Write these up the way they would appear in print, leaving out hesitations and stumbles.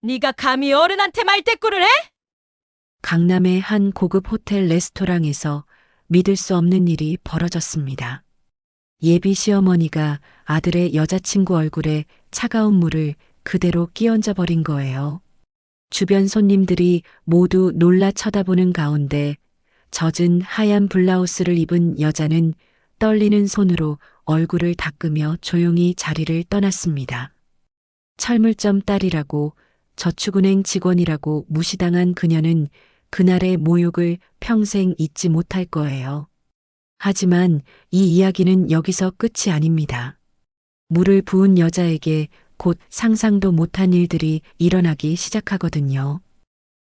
네가 감히 어른한테 말대꾸를 해? 강남의 한 고급 호텔 레스토랑에서 믿을 수 없는 일이 벌어졌습니다. 예비 시어머니가 아들의 여자친구 얼굴에 차가운 물을 그대로 끼얹어 버린 거예요. 주변 손님들이 모두 놀라 쳐다보는 가운데 젖은 하얀 블라우스를 입은 여자는 떨리는 손으로 얼굴을 닦으며 조용히 자리를 떠났습니다. 철물점 딸이라고 저축은행 직원이라고 무시당한 그녀는 그날의 모욕을 평생 잊지 못할 거예요. 하지만 이 이야기는 여기서 끝이 아닙니다. 물을 부은 여자에게 곧 상상도 못한 일들이 일어나기 시작하거든요.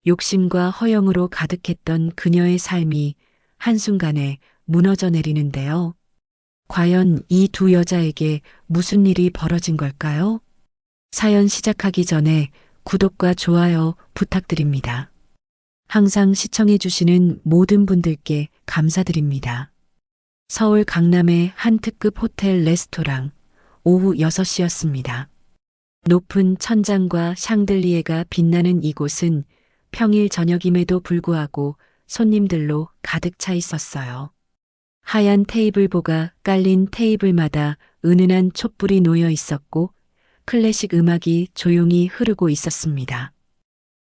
욕심과 허영으로 가득했던 그녀의 삶이 한순간에 무너져 내리는데요. 과연 이 두 여자에게 무슨 일이 벌어진 걸까요? 사연 시작하기 전에 구독과 좋아요 부탁드립니다. 항상 시청해주시는 모든 분들께 감사드립니다. 서울 강남의 한 특급 호텔 레스토랑, 오후 6시였습니다. 높은 천장과 샹들리에가 빛나는 이곳은 평일 저녁임에도 불구하고 손님들로 가득 차 있었어요. 하얀 테이블보가 깔린 테이블마다 은은한 촛불이 놓여 있었고 클래식 음악이 조용히 흐르고 있었습니다.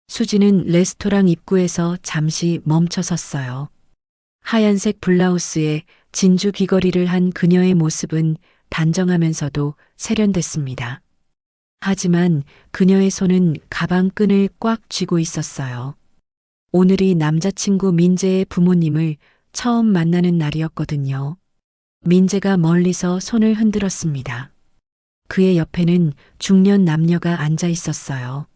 수지는 레스토랑 입구에서 잠시 멈춰 섰어요. 하얀색 블라우스에 진주 귀걸이를 한 그녀의 모습은 단정하면서도 세련됐습니다. 하지만 그녀의 손은 가방 끈을 꽉 쥐고 있었어요. 오늘이 남자친구 민재의 부모님을 처음 만나는 날이었거든요. 민재가 멀리서 손을 흔들었습니다. 그의 옆에는 중년 남녀가 앉아 있었어요.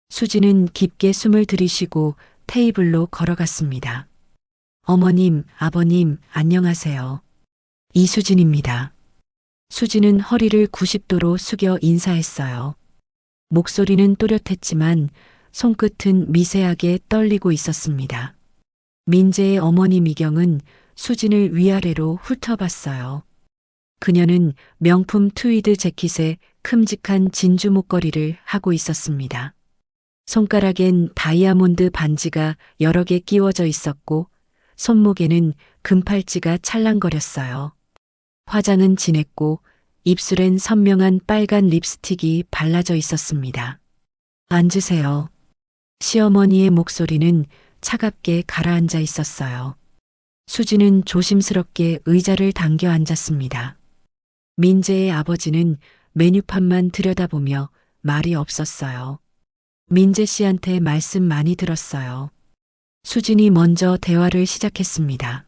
수지는 깊게 숨을 들이쉬고 테이블로 걸어갔습니다. 어머님, 아버님, 안녕하세요. 이수진입니다. 수지는 허리를 90도로 숙여 인사했어요. 목소리는 또렷했지만 손끝은 미세하게 떨리고 있었습니다. 민재의 어머니 미경은 수진을 위아래로 훑어봤어요. 그녀는 명품 트위드 재킷에 큼직한 진주 목걸이를 하고 있었습니다. 손가락엔 다이아몬드 반지가 여러 개 끼워져 있었고 손목에는 금팔찌가 찰랑거렸어요. 화장은 진했고 입술엔 선명한 빨간 립스틱이 발라져 있었습니다. 앉으세요. 시어머니의 목소리는 차갑게 가라앉아 있었어요. 수지는 조심스럽게 의자를 당겨 앉았습니다. 민재의 아버지는 메뉴판만 들여다보며 말이 없었어요. 민재 씨한테 말씀 많이 들었어요. 수진이 먼저 대화를 시작했습니다.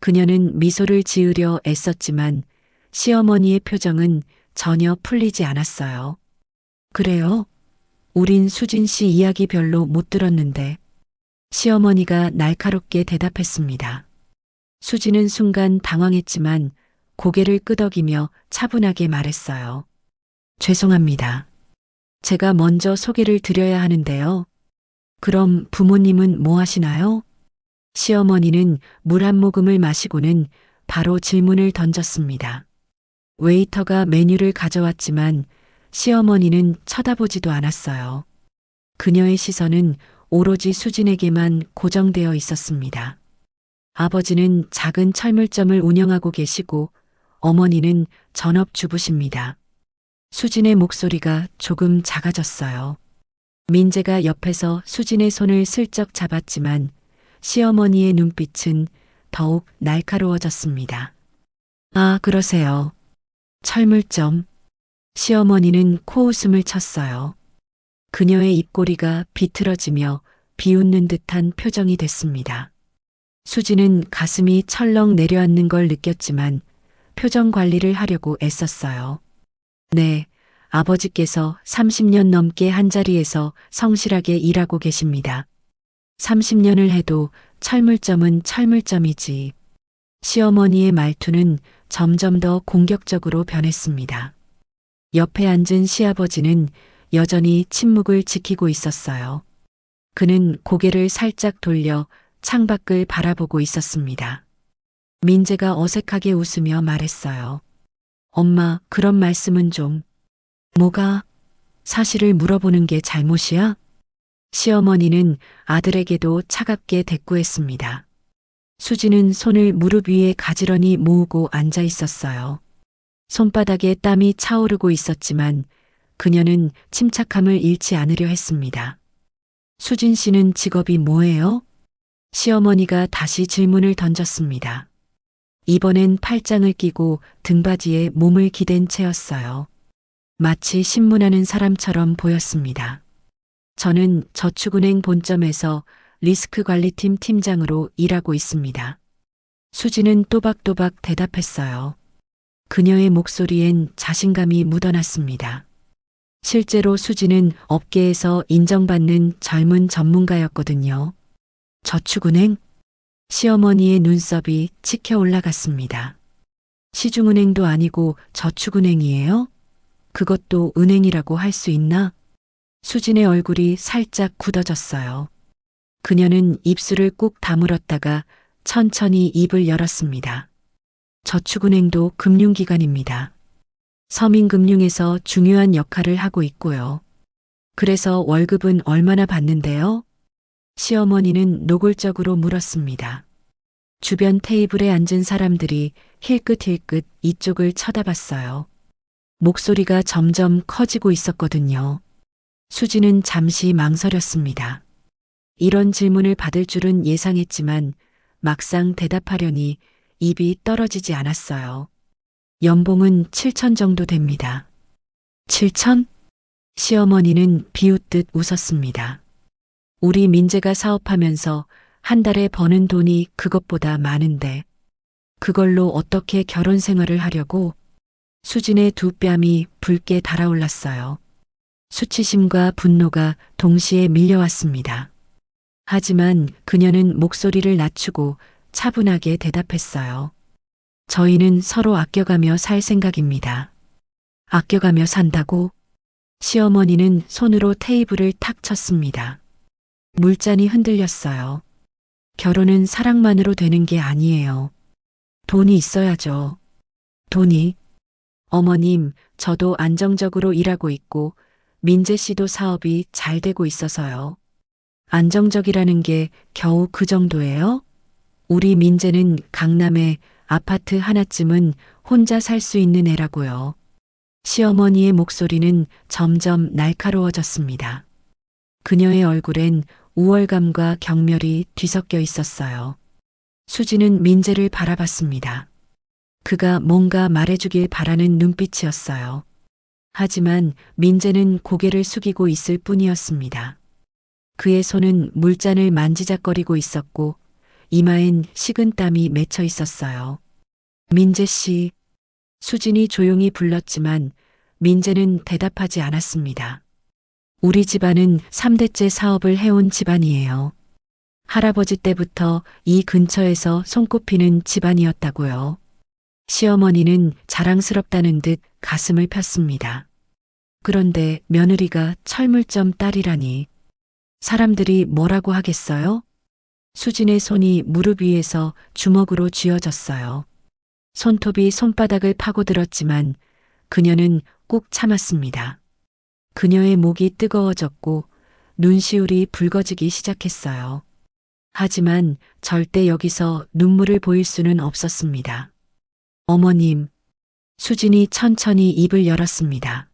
그녀는 미소를 지으려 애썼지만 시어머니의 표정은 전혀 풀리지 않았어요. 그래요? 우린 수진 씨 이야기 별로 못 들었는데. 시어머니가 날카롭게 대답했습니다. 수지는 순간 당황했지만 고개를 끄덕이며 차분하게 말했어요. 죄송합니다. 제가 먼저 소개를 드려야 하는데요. 그럼 부모님은 뭐 하시나요? 시어머니는 물 한 모금을 마시고는 바로 질문을 던졌습니다. 웨이터가 메뉴를 가져왔지만 시어머니는 쳐다보지도 않았어요. 그녀의 시선은 오로지 수진에게만 고정되어 있었습니다. 아버지는 작은 철물점을 운영하고 계시고 어머니는 전업주부십니다. 수진의 목소리가 조금 작아졌어요. 민재가 옆에서 수진의 손을 슬쩍 잡았지만 시어머니의 눈빛은 더욱 날카로워졌습니다. 아, 그러세요. 철물점. 시어머니는 코웃음을 쳤어요. 그녀의 입꼬리가 비틀어지며 비웃는 듯한 표정이 됐습니다. 수지는 가슴이 철렁 내려앉는 걸 느꼈지만 표정 관리를 하려고 애썼어요. 네, 아버지께서 30년 넘게 한자리에서 성실하게 일하고 계십니다. 30년을 해도 철물점은 철물점이지. 시어머니의 말투는 점점 더 공격적으로 변했습니다. 옆에 앉은 시아버지는 여전히 침묵을 지키고 있었어요. 그는 고개를 살짝 돌려 창밖을 바라보고 있었습니다. 민재가 어색하게 웃으며 말했어요. 엄마, 그런 말씀은 좀. 뭐가? 사실을 물어보는 게 잘못이야? 시어머니는 아들에게도 차갑게 대꾸했습니다. 수지는 손을 무릎 위에 가지런히 모으고 앉아 있었어요. 손바닥에 땀이 차오르고 있었지만 그녀는 침착함을 잃지 않으려 했습니다. 수진 씨는 직업이 뭐예요? 시어머니가 다시 질문을 던졌습니다. 이번엔 팔짱을 끼고 등받이에 몸을 기댄 채였어요. 마치 신문하는 사람처럼 보였습니다. 저는 저축은행 본점에서 리스크관리팀 팀장으로 일하고 있습니다. 수지는 또박또박 대답했어요. 그녀의 목소리엔 자신감이 묻어났습니다. 실제로 수지는 업계에서 인정받는 젊은 전문가였거든요. 저축은행? 시어머니의 눈썹이 치켜 올라갔습니다. 시중은행도 아니고 저축은행이에요? 그것도 은행이라고 할 수 있나? 수진의 얼굴이 살짝 굳어졌어요. 그녀는 입술을 꾹 다물었다가 천천히 입을 열었습니다. 저축은행도 금융기관입니다. 서민금융에서 중요한 역할을 하고 있고요. 그래서 월급은 얼마나 받는데요? 시어머니는 노골적으로 물었습니다. 주변 테이블에 앉은 사람들이 힐끗힐끗 이쪽을 쳐다봤어요. 목소리가 점점 커지고 있었거든요. 수지는 잠시 망설였습니다. 이런 질문을 받을 줄은 예상했지만 막상 대답하려니 입이 떨어지지 않았어요. 연봉은 7천 정도 됩니다. 7천? 시어머니는 비웃듯 웃었습니다. 우리 민재가 사업하면서 한 달에 버는 돈이 그것보다 많은데 그걸로 어떻게 결혼 생활을 하려고? 수진의 두 뺨이 붉게 달아올랐어요. 수치심과 분노가 동시에 밀려왔습니다. 하지만 그녀는 목소리를 낮추고 차분하게 대답했어요. 저희는 서로 아껴가며 살 생각입니다. 아껴가며 산다고? 시어머니는 손으로 테이블을 탁 쳤습니다. 물잔이 흔들렸어요. 결혼은 사랑만으로 되는 게 아니에요. 돈이 있어야죠. 돈이? 어머님, 저도 안정적으로 일하고 있고 민재 씨도 사업이 잘 되고 있어서요. 안정적이라는 게 겨우 그 정도예요? 우리 민재는 강남에 아파트 하나쯤은 혼자 살 수 있는 애라고요. 시어머니의 목소리는 점점 날카로워졌습니다. 그녀의 얼굴엔 우월감과 경멸이 뒤섞여 있었어요. 수지는 민재를 바라봤습니다. 그가 뭔가 말해주길 바라는 눈빛이었어요. 하지만 민재는 고개를 숙이고 있을 뿐이었습니다. 그의 손은 물잔을 만지작거리고 있었고 이마엔 식은땀이 맺혀 있었어요. 민재 씨. 수진이 조용히 불렀지만 민재는 대답하지 않았습니다. 우리 집안은 3대째 사업을 해온 집안이에요. 할아버지 때부터 이 근처에서 손꼽히는 집안이었다고요. 시어머니는 자랑스럽다는 듯 가슴을 폈습니다. 그런데 며느리가 철물점 딸이라니. 사람들이 뭐라고 하겠어요? 수진의 손이 무릎 위에서 주먹으로 쥐어졌어요. 손톱이 손바닥을 파고들었지만 그녀는 꾹 참았습니다. 그녀의 목이 뜨거워졌고 눈시울이 붉어지기 시작했어요. 하지만 절대 여기서 눈물을 보일 수는 없었습니다. 어머님, 수진이 천천히 입을 열었습니다.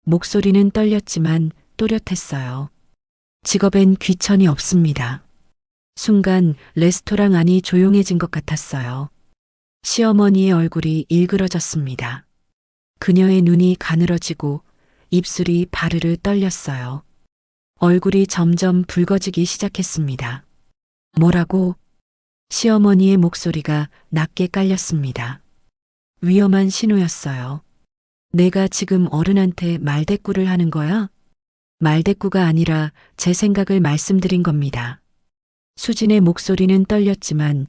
목소리는 떨렸지만 또렷했어요. 직업엔 귀천이 없습니다. 순간 레스토랑 안이 조용해진 것 같았어요. 시어머니의 얼굴이 일그러졌습니다. 그녀의 눈이 가늘어지고 입술이 바르르 떨렸어요. 얼굴이 점점 붉어지기 시작했습니다. 뭐라고? 시어머니의 목소리가 낮게 깔렸습니다. 위험한 신호였어요. 내가 지금 어른한테 말대꾸를 하는 거야? 말대꾸가 아니라 제 생각을 말씀드린 겁니다. 수진의 목소리는 떨렸지만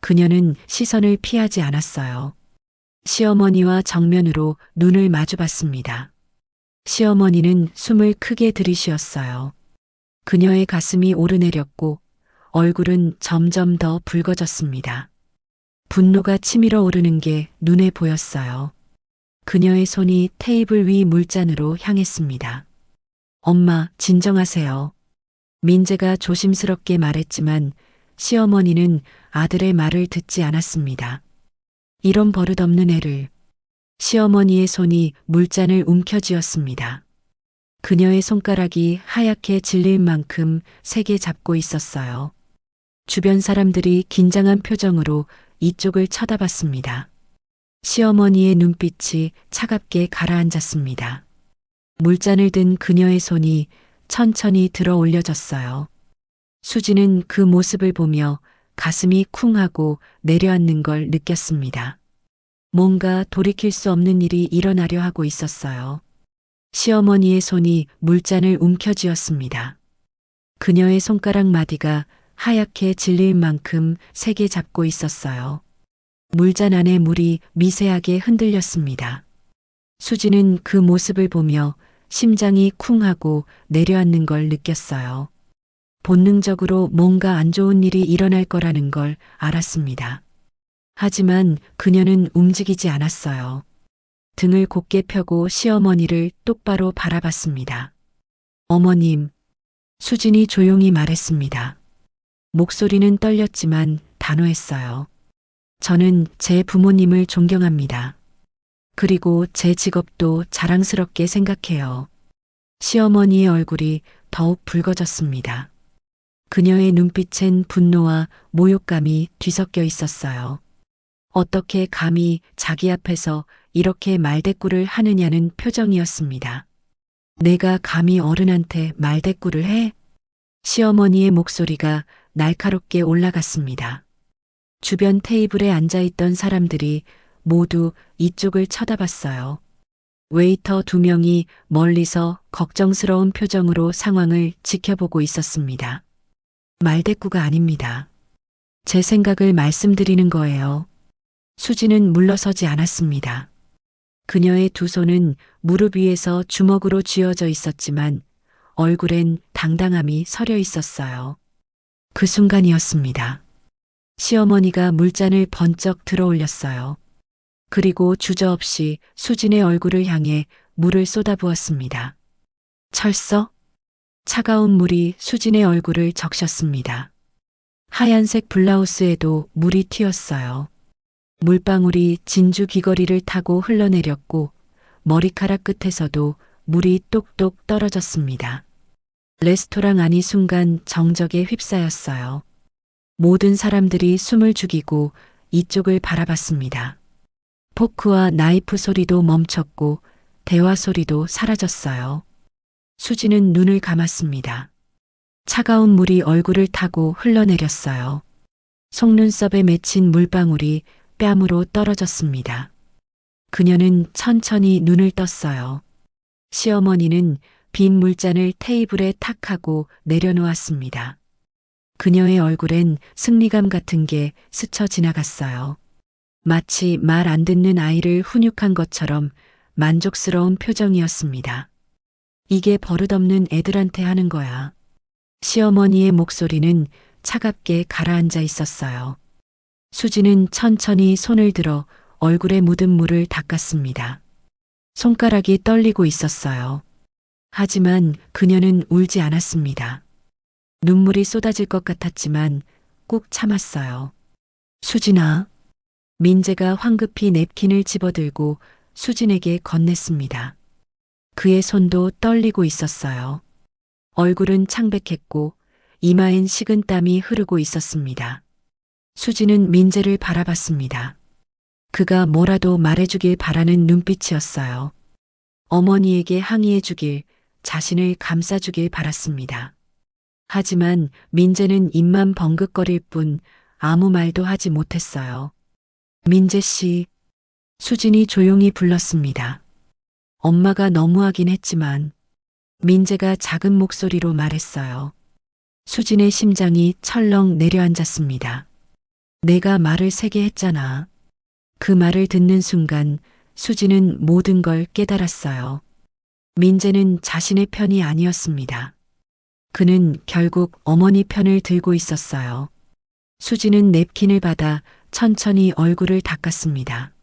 그녀는 시선을 피하지 않았어요. 시어머니와 정면으로 눈을 마주봤습니다. 시어머니는 숨을 크게 들이쉬었어요. 그녀의 가슴이 오르내렸고 얼굴은 점점 더 붉어졌습니다. 분노가 치밀어 오르는 게 눈에 보였어요. 그녀의 손이 테이블 위 물잔으로 향했습니다. 엄마, 진정하세요. 민재가 조심스럽게 말했지만 시어머니는 아들의 말을 듣지 않았습니다. 이런 버릇없는 애를. 시어머니의 손이 물잔을 움켜쥐었습니다. 그녀의 손가락이 하얗게 질릴 만큼 세게 잡고 있었어요. 주변 사람들이 긴장한 표정으로 이쪽을 쳐다봤습니다. 시어머니의 눈빛이 차갑게 가라앉았습니다. 물잔을 든 그녀의 손이 천천히 들어 올려졌어요. 수지는 그 모습을 보며 가슴이 쿵 하고 내려앉는 걸 느꼈습니다. 뭔가 돌이킬 수 없는 일이 일어나려 하고 있었어요. 시어머니의 손이 물잔을 움켜쥐었습니다. 그녀의 손가락 마디가 하얗게 질릴 만큼 세게 잡고 있었어요. 물잔 안에 물이 미세하게 흔들렸습니다. 수지는 그 모습을 보며 심장이 쿵 하고 내려앉는 걸 느꼈어요. 본능적으로 뭔가 안 좋은 일이 일어날 거라는 걸 알았습니다. 하지만 그녀는 움직이지 않았어요. 등을 곧게 펴고 시어머니를 똑바로 바라봤습니다. 어머님, 수진이 조용히 말했습니다. 목소리는 떨렸지만 단호했어요. 저는 제 부모님을 존경합니다. 그리고 제 직업도 자랑스럽게 생각해요. 시어머니의 얼굴이 더욱 붉어졌습니다. 그녀의 눈빛엔 분노와 모욕감이 뒤섞여 있었어요. 어떻게 감히 자기 앞에서 이렇게 말대꾸를 하느냐는 표정이었습니다. 내가 감히 어른한테 말대꾸를 해? 시어머니의 목소리가 날카롭게 올라갔습니다. 주변 테이블에 앉아있던 사람들이 모두 이쪽을 쳐다봤어요. 웨이터 2명이 멀리서 걱정스러운 표정으로 상황을 지켜보고 있었습니다. 말대꾸가 아닙니다. 제 생각을 말씀드리는 거예요. 수지는 물러서지 않았습니다. 그녀의 두 손은 무릎 위에서 주먹으로 쥐어져 있었지만 얼굴엔 당당함이 서려 있었어요. 그 순간이었습니다. 시어머니가 물잔을 번쩍 들어 올렸어요. 그리고 주저없이 수진의 얼굴을 향해 물을 쏟아부었습니다. 철썩? 차가운 물이 수진의 얼굴을 적셨습니다. 하얀색 블라우스에도 물이 튀었어요. 물방울이 진주 귀걸이를 타고 흘러내렸고 머리카락 끝에서도 물이 똑똑 떨어졌습니다. 레스토랑 안이 순간 정적에 휩싸였어요. 모든 사람들이 숨을 죽이고 이쪽을 바라봤습니다. 포크와 나이프 소리도 멈췄고 대화 소리도 사라졌어요. 수지는 눈을 감았습니다. 차가운 물이 얼굴을 타고 흘러내렸어요. 속눈썹에 맺힌 물방울이 뺨으로 떨어졌습니다. 그녀는 천천히 눈을 떴어요. 시어머니는 빈 물잔을 테이블에 탁 하고 내려놓았습니다. 그녀의 얼굴엔 승리감 같은 게 스쳐 지나갔어요. 마치 말 안 듣는 아이를 훈육한 것처럼 만족스러운 표정이었습니다. 이게 버릇없는 애들한테 하는 거야. 시어머니의 목소리는 차갑게 가라앉아 있었어요. 수지는 천천히 손을 들어 얼굴에 묻은 물을 닦았습니다. 손가락이 떨리고 있었어요. 하지만 그녀는 울지 않았습니다. 눈물이 쏟아질 것 같았지만 꾹 참았어요. 수진아. 민재가 황급히 냅킨을 집어들고 수진에게 건넸습니다. 그의 손도 떨리고 있었어요. 얼굴은 창백했고 이마엔 식은땀이 흐르고 있었습니다. 수진은 민재를 바라봤습니다. 그가 뭐라도 말해주길 바라는 눈빛이었어요. 어머니에게 항의해주길, 자신을 감싸주길 바랐습니다. 하지만 민재는 입만 벙긋거릴 뿐 아무 말도 하지 못했어요. 민재 씨, 수진이 조용히 불렀습니다. 엄마가 너무하긴 했지만 민재가 작은 목소리로 말했어요. 수진의 심장이 철렁 내려앉았습니다. 내가 말을 세게 했잖아. 그 말을 듣는 순간 수진은 모든 걸 깨달았어요. 민재는 자신의 편이 아니었습니다. 그는 결국 어머니 편을 들고 있었어요. 수진은 냅킨을 받아 천천히 얼굴을 닦았습니다.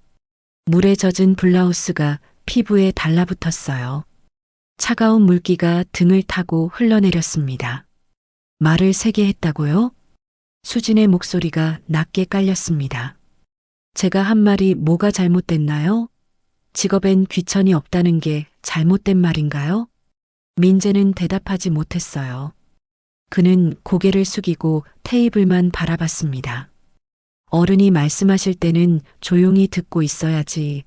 물에 젖은 블라우스가 피부에 달라붙었어요. 차가운 물기가 등을 타고 흘러내렸습니다. 말을 세게 했다고요? 수진의 목소리가 낮게 깔렸습니다. 제가 한 말이 뭐가 잘못됐나요? 직업엔 귀천이 없다는 게 잘못된 말인가요? 민재는 대답하지 못했어요. 그는 고개를 숙이고 테이블만 바라봤습니다. 어른이 말씀하실 때는 조용히 듣고 있어야지.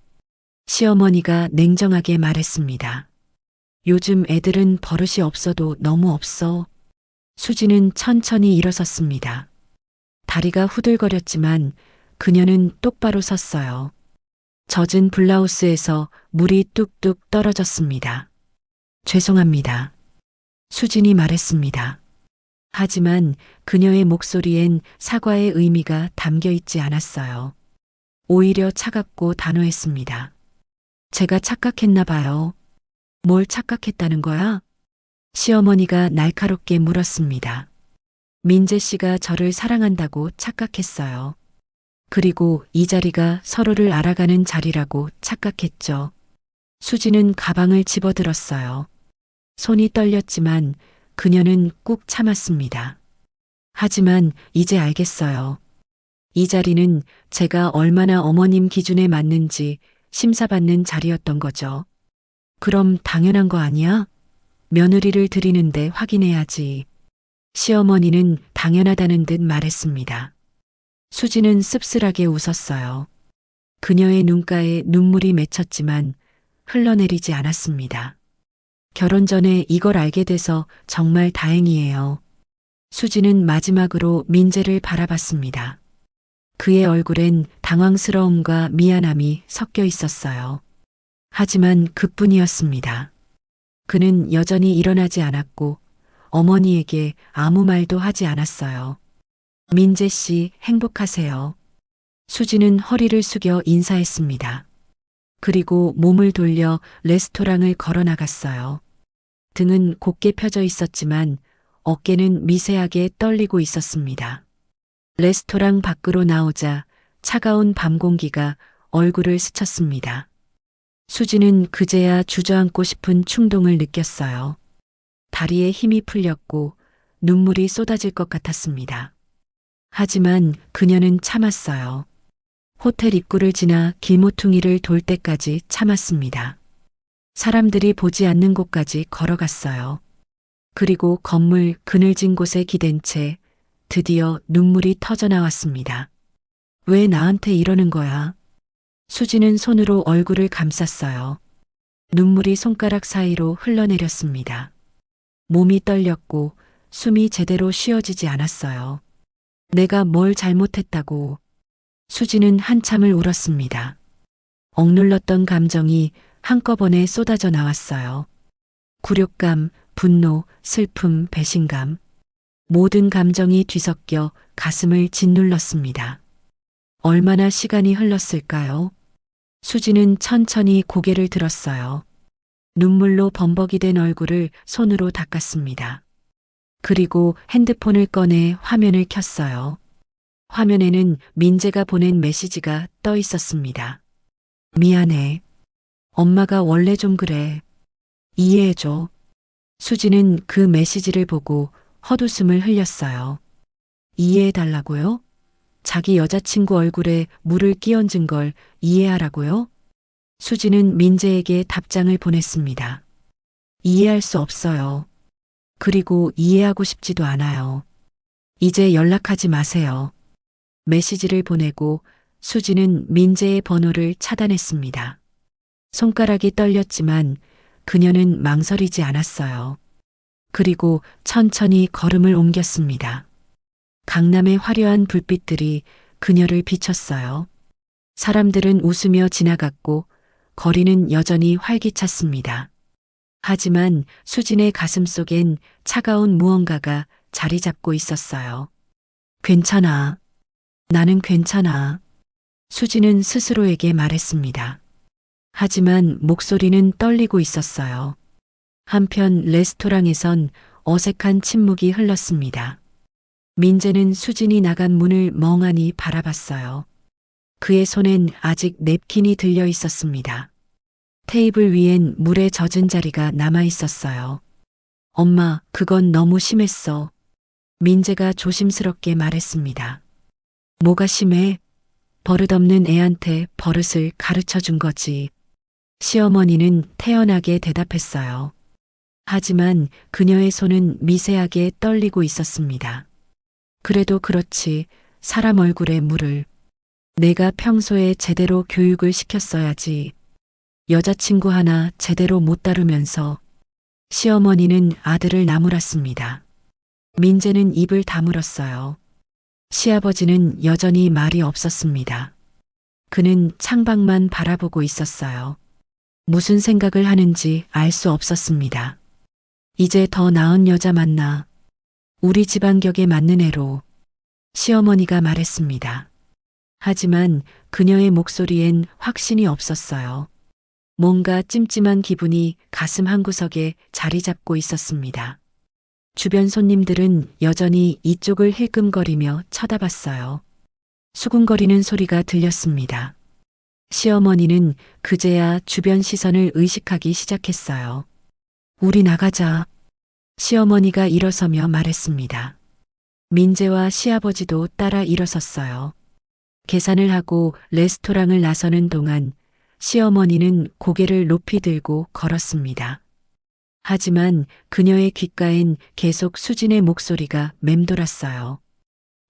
시어머니가 냉정하게 말했습니다. 요즘 애들은 버릇이 없어도 너무 없어. 수지는 천천히 일어섰습니다. 다리가 후들거렸지만 그녀는 똑바로 섰어요. 젖은 블라우스에서 물이 뚝뚝 떨어졌습니다. 죄송합니다. 수진이 말했습니다. 하지만 그녀의 목소리엔 사과의 의미가 담겨 있지 않았어요. 오히려 차갑고 단호했습니다. 제가 착각했나 봐요. 뭘 착각했다는 거야? 시어머니가 날카롭게 물었습니다. 민재 씨가 저를 사랑한다고 착각했어요. 그리고 이 자리가 서로를 알아가는 자리라고 착각했죠. 수지는 가방을 집어들었어요. 손이 떨렸지만 그녀는 꾹 참았습니다. 하지만 이제 알겠어요. 이 자리는 제가 얼마나 어머님 기준에 맞는지 심사받는 자리였던 거죠. 그럼 당연한 거 아니야? 며느리를 드리는데 확인해야지. 시어머니는 당연하다는 듯 말했습니다. 수지는 씁쓸하게 웃었어요. 그녀의 눈가에 눈물이 맺혔지만 흘러내리지 않았습니다. 결혼 전에 이걸 알게 돼서 정말 다행이에요. 수지는 마지막으로 민재를 바라봤습니다. 그의 얼굴엔 당황스러움과 미안함이 섞여 있었어요. 하지만 그뿐이었습니다. 그는 여전히 일어나지 않았고 어머니에게 아무 말도 하지 않았어요. 민재 씨 행복하세요. 수지는 허리를 숙여 인사했습니다. 그리고 몸을 돌려 레스토랑을 걸어 나갔어요. 등은 곧게 펴져 있었지만 어깨는 미세하게 떨리고 있었습니다. 레스토랑 밖으로 나오자 차가운 밤 공기가 얼굴을 스쳤습니다. 수지는 그제야 주저앉고 싶은 충동을 느꼈어요. 다리에 힘이 풀렸고 눈물이 쏟아질 것 같았습니다. 하지만 그녀는 참았어요. 호텔 입구를 지나 길모퉁이를 돌 때까지 참았습니다. 사람들이 보지 않는 곳까지 걸어갔어요. 그리고 건물 그늘진 곳에 기댄 채 드디어 눈물이 터져 나왔습니다. 왜 나한테 이러는 거야? 수지는 손으로 얼굴을 감쌌어요. 눈물이 손가락 사이로 흘러내렸습니다. 몸이 떨렸고 숨이 제대로 쉬어지지 않았어요. 내가 뭘 잘못했다고. 수지는 한참을 울었습니다. 억눌렀던 감정이 한꺼번에 쏟아져 나왔어요. 굴욕감, 분노, 슬픔, 배신감. 모든 감정이 뒤섞여 가슴을 짓눌렀습니다. 얼마나 시간이 흘렀을까요? 수지는 천천히 고개를 들었어요. 눈물로 범벅이 된 얼굴을 손으로 닦았습니다. 그리고 핸드폰을 꺼내 화면을 켰어요. 화면에는 민재가 보낸 메시지가 떠 있었습니다. 미안해. 엄마가 원래 좀 그래. 이해해줘. 수지는 그 메시지를 보고 헛웃음을 흘렸어요. 이해해달라고요? 자기 여자친구 얼굴에 물을 끼얹은 걸 이해하라고요? 수지는 민재에게 답장을 보냈습니다. 이해할 수 없어요. 그리고 이해하고 싶지도 않아요. 이제 연락하지 마세요. 메시지를 보내고 수지는 민재의 번호를 차단했습니다. 손가락이 떨렸지만 그녀는 망설이지 않았어요. 그리고 천천히 걸음을 옮겼습니다. 강남의 화려한 불빛들이 그녀를 비췄어요. 사람들은 웃으며 지나갔고 거리는 여전히 활기찼습니다. 하지만 수진의 가슴 속엔 차가운 무언가가 자리 잡고 있었어요. 괜찮아. 나는 괜찮아. 수지는 스스로에게 말했습니다. 하지만 목소리는 떨리고 있었어요. 한편 레스토랑에선 어색한 침묵이 흘렀습니다. 민재는 수진이 나간 문을 멍하니 바라봤어요. 그의 손엔 아직 냅킨이 들려 있었습니다. 테이블 위엔 물에 젖은 자리가 남아 있었어요. 엄마, 그건 너무 심했어. 민재가 조심스럽게 말했습니다. 뭐가 심해? 버릇없는 애한테 버릇을 가르쳐 준 거지. 시어머니는 태연하게 대답했어요. 하지만 그녀의 손은 미세하게 떨리고 있었습니다. 그래도 그렇지, 사람 얼굴에 물을. 내가 평소에 제대로 교육을 시켰어야지. 여자친구 하나 제대로 못 다루면서. 시어머니는 아들을 나무랐습니다. 민재는 입을 다물었어요. 시아버지는 여전히 말이 없었습니다. 그는 창밖만 바라보고 있었어요. 무슨 생각을 하는지 알 수 없었습니다. 이제 더 나은 여자 만나. 우리 집안 격에 맞는 애로. 시어머니가 말했습니다. 하지만 그녀의 목소리엔 확신이 없었어요. 뭔가 찜찜한 기분이 가슴 한구석에 자리 잡고 있었습니다. 주변 손님들은 여전히 이쪽을 힐끔거리며 쳐다봤어요. 수군거리는 소리가 들렸습니다. 시어머니는 그제야 주변 시선을 의식하기 시작했어요. 우리 나가자. 시어머니가 일어서며 말했습니다. 민재와 시아버지도 따라 일어섰어요. 계산을 하고 레스토랑을 나서는 동안 시어머니는 고개를 높이 들고 걸었습니다. 하지만 그녀의 귓가엔 계속 수진의 목소리가 맴돌았어요.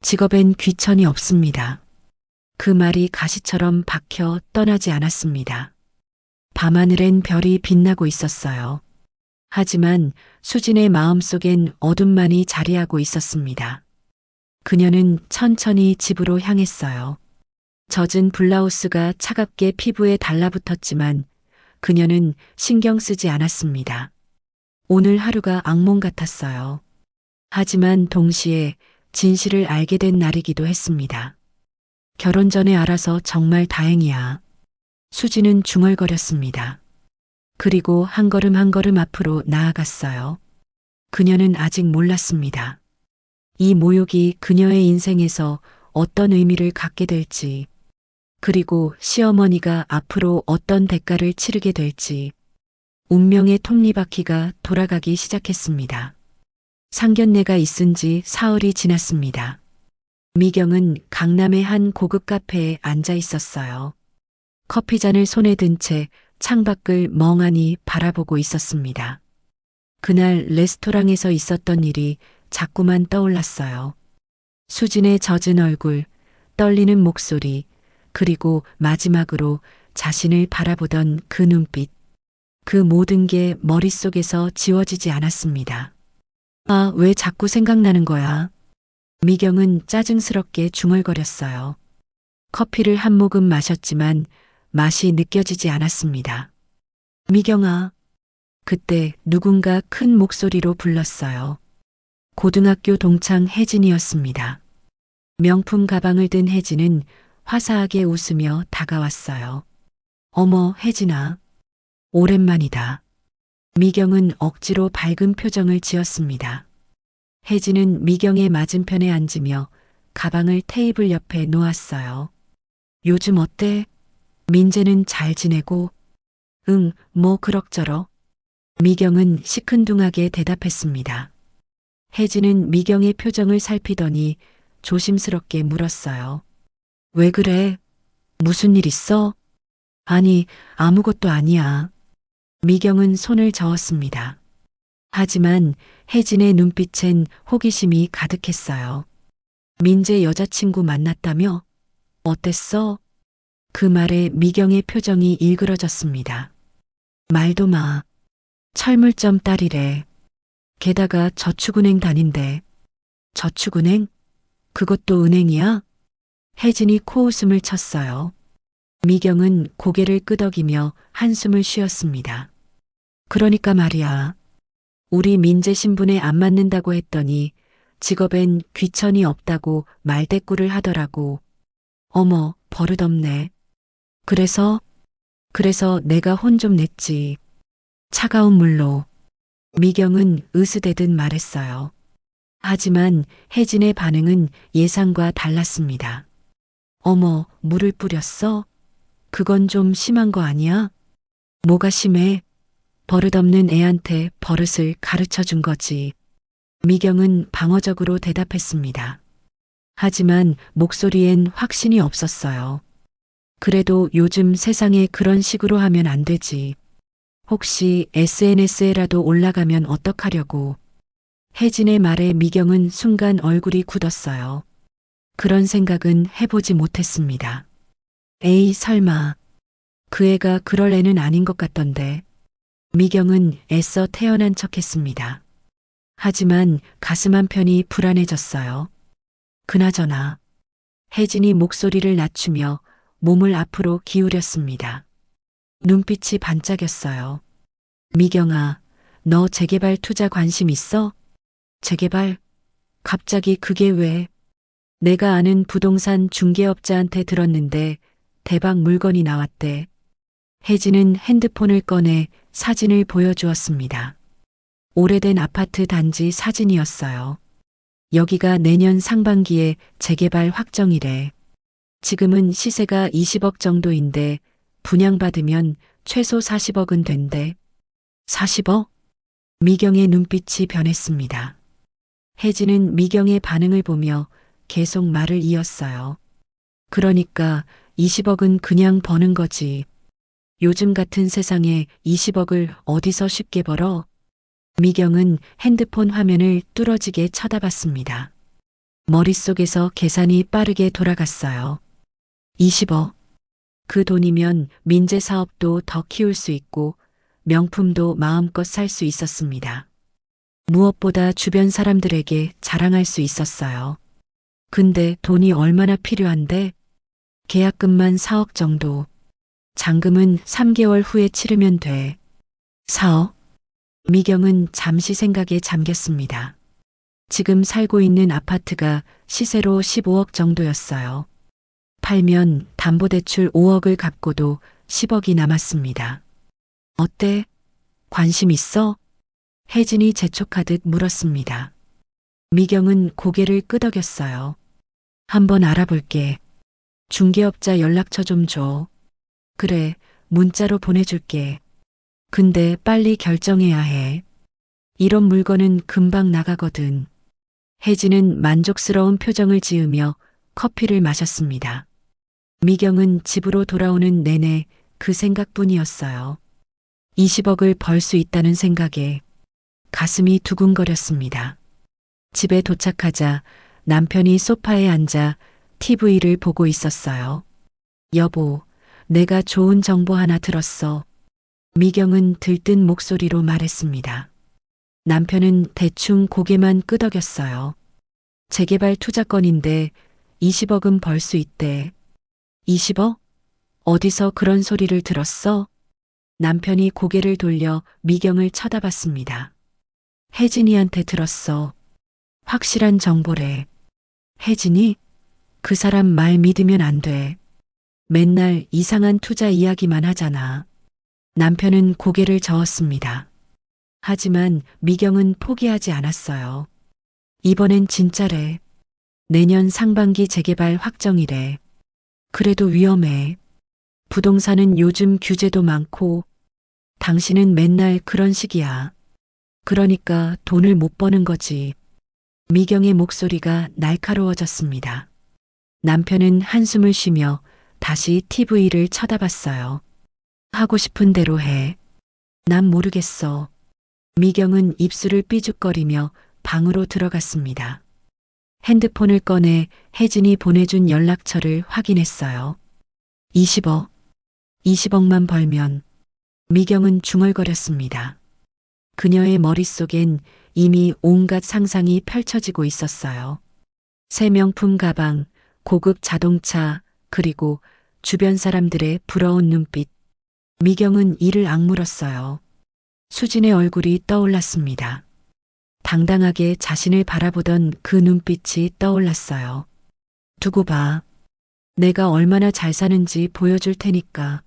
직업엔 귀천이 없습니다. 그 말이 가시처럼 박혀 떠나지 않았습니다. 밤하늘엔 별이 빛나고 있었어요. 하지만 수진의 마음속엔 어둠만이 자리하고 있었습니다. 그녀는 천천히 집으로 향했어요. 젖은 블라우스가 차갑게 피부에 달라붙었지만 그녀는 신경 쓰지 않았습니다. 오늘 하루가 악몽 같았어요. 하지만 동시에 진실을 알게 된 날이기도 했습니다. 결혼 전에 알아서 정말 다행이야. 수지는 중얼거렸습니다. 그리고 한 걸음 한 걸음 앞으로 나아갔어요. 그녀는 아직 몰랐습니다. 이 모욕이 그녀의 인생에서 어떤 의미를 갖게 될지, 그리고 시어머니가 앞으로 어떤 대가를 치르게 될지. 운명의 톱니바퀴가 돌아가기 시작했습니다. 상견례가 있은 지 사흘이 지났습니다. 미경은 강남의 한 고급 카페에 앉아 있었어요. 커피잔을 손에 든 채 창밖을 멍하니 바라보고 있었습니다. 그날 레스토랑에서 있었던 일이 자꾸만 떠올랐어요. 수진의 젖은 얼굴, 떨리는 목소리, 그리고 마지막으로 자신을 바라보던 그 눈빛. 그 모든 게 머릿속에서 지워지지 않았습니다. 아, 왜 자꾸 생각나는 거야? 미경은 짜증스럽게 중얼거렸어요. 커피를 한 모금 마셨지만 맛이 느껴지지 않았습니다. 미경아. 그때 누군가 큰 목소리로 불렀어요. 고등학교 동창 혜진이었습니다. 명품 가방을 든 혜진은 화사하게 웃으며 다가왔어요. 어머, 혜진아. 오랜만이다. 미경은 억지로 밝은 표정을 지었습니다. 혜진은 미경의 맞은편에 앉으며 가방을 테이블 옆에 놓았어요. 요즘 어때? 민재는 잘 지내고? 응, 뭐 그럭저럭. 미경은 시큰둥하게 대답했습니다. 혜진은 미경의 표정을 살피더니 조심스럽게 물었어요. 왜 그래? 무슨 일 있어? 아니, 아무것도 아니야. 미경은 손을 저었습니다. 하지만 혜진의 눈빛엔 호기심이 가득했어요. 민재 여자친구 만났다며? 어땠어? 그 말에 미경의 표정이 일그러졌습니다. 말도 마. 철물점 딸이래. 게다가 저축은행 다닌대. 저축은행? 그것도 은행이야? 혜진이 코웃음을 쳤어요. 미경은 고개를 끄덕이며 한숨을 쉬었습니다. 그러니까 말이야. 우리 민재 신분에 안 맞는다고 했더니 직업엔 귀천이 없다고 말대꾸를 하더라고. 어머, 버릇없네. 그래서 내가 혼 좀 냈지. 차가운 물로. 미경은 으스대듯 말했어요. 하지만 혜진의 반응은 예상과 달랐습니다. 어머, 물을 뿌렸어? 그건 좀 심한 거 아니야? 뭐가 심해? 버릇없는 애한테 버릇을 가르쳐 준 거지. 미경은 방어적으로 대답했습니다. 하지만 목소리엔 확신이 없었어요. 그래도 요즘 세상에 그런 식으로 하면 안 되지. 혹시 SNS에라도 올라가면 어떡하려고. 혜진의 말에 미경은 순간 얼굴이 굳었어요. 그런 생각은 해보지 못했습니다. 에이, 설마. 그 애가 그럴 애는 아닌 것 같던데. 미경은 애써 태어난 척 했습니다. 하지만 가슴 한편이 불안해졌어요. 그나저나 혜진이 목소리를 낮추며 몸을 앞으로 기울였습니다. 눈빛이 반짝였어요. 미경아, 너 재개발 투자 관심 있어? 재개발? 갑자기 그게 왜? 내가 아는 부동산 중개업자한테 들었는데 대박 물건이 나왔대. 혜진은 핸드폰을 꺼내 사진을 보여주었습니다. 오래된 아파트 단지 사진이었어요. 여기가 내년 상반기에 재개발 확정이래. 지금은 시세가 20억 정도인데 분양받으면 최소 40억은 된대. 40억? 미경의 눈빛이 변했습니다. 혜진은 미경의 반응을 보며 계속 말을 이었어요. 그러니까 20억은 그냥 버는 거지. 요즘 같은 세상에 20억을 어디서 쉽게 벌어? 미경은 핸드폰 화면을 뚫어지게 쳐다봤습니다. 머릿속에서 계산이 빠르게 돌아갔어요. 20억. 그 돈이면 민재 사업도 더 키울 수 있고 명품도 마음껏 살 수 있었습니다. 무엇보다 주변 사람들에게 자랑할 수 있었어요. 근데 돈이 얼마나 필요한데? 계약금만 4억 정도. 잔금은 3개월 후에 치르면 돼. 4억? 미경은 잠시 생각에 잠겼습니다. 지금 살고 있는 아파트가 시세로 15억 정도였어요. 팔면 담보대출 5억을 갚고도 10억이 남았습니다. 어때? 관심 있어? 혜진이 재촉하듯 물었습니다. 미경은 고개를 끄덕였어요. 한번 알아볼게. 중개업자 연락처 좀 줘. 그래, 문자로 보내줄게. 근데 빨리 결정해야 해. 이런 물건은 금방 나가거든. 혜진은 만족스러운 표정을 지으며 커피를 마셨습니다. 미경은 집으로 돌아오는 내내 그 생각뿐이었어요. 20억을 벌 수 있다는 생각에 가슴이 두근거렸습니다. 집에 도착하자 남편이 소파에 앉아 TV를 보고 있었어요. 여보, 내가 좋은 정보 하나 들었어. 미경은 들뜬 목소리로 말했습니다. 남편은 대충 고개만 끄덕였어요. 재개발 투자건인데 20억은 벌 수 있대. 20억? 어디서 그런 소리를 들었어? 남편이 고개를 돌려 미경을 쳐다봤습니다. 혜진이한테 들었어. 확실한 정보래. 혜진이? 그 사람 말 믿으면 안 돼. 맨날 이상한 투자 이야기만 하잖아. 남편은 고개를 저었습니다. 하지만 미경은 포기하지 않았어요. 이번엔 진짜래. 내년 상반기 재개발 확정이래. 그래도 위험해. 부동산은 요즘 규제도 많고 당신은 맨날 그런 식이야. 그러니까 돈을 못 버는 거지. 미경의 목소리가 날카로워졌습니다. 남편은 한숨을 쉬며 다시 TV를 쳐다봤어요. 하고 싶은 대로 해. 난 모르겠어. 미경은 입술을 삐죽거리며 방으로 들어갔습니다. 핸드폰을 꺼내 혜진이 보내준 연락처를 확인했어요. 20억. 20억만 벌면. 미경은 중얼거렸습니다. 그녀의 머릿속엔 이미 온갖 상상이 펼쳐지고 있었어요. 새 명품 가방, 고급 자동차, 그리고 주변 사람들의 부러운 눈빛. 미경은 이를 악물었어요. 수진의 얼굴이 떠올랐습니다. 당당하게 자신을 바라보던 그 눈빛이 떠올랐어요. 두고 봐. 내가 얼마나 잘 사는지 보여줄 테니까.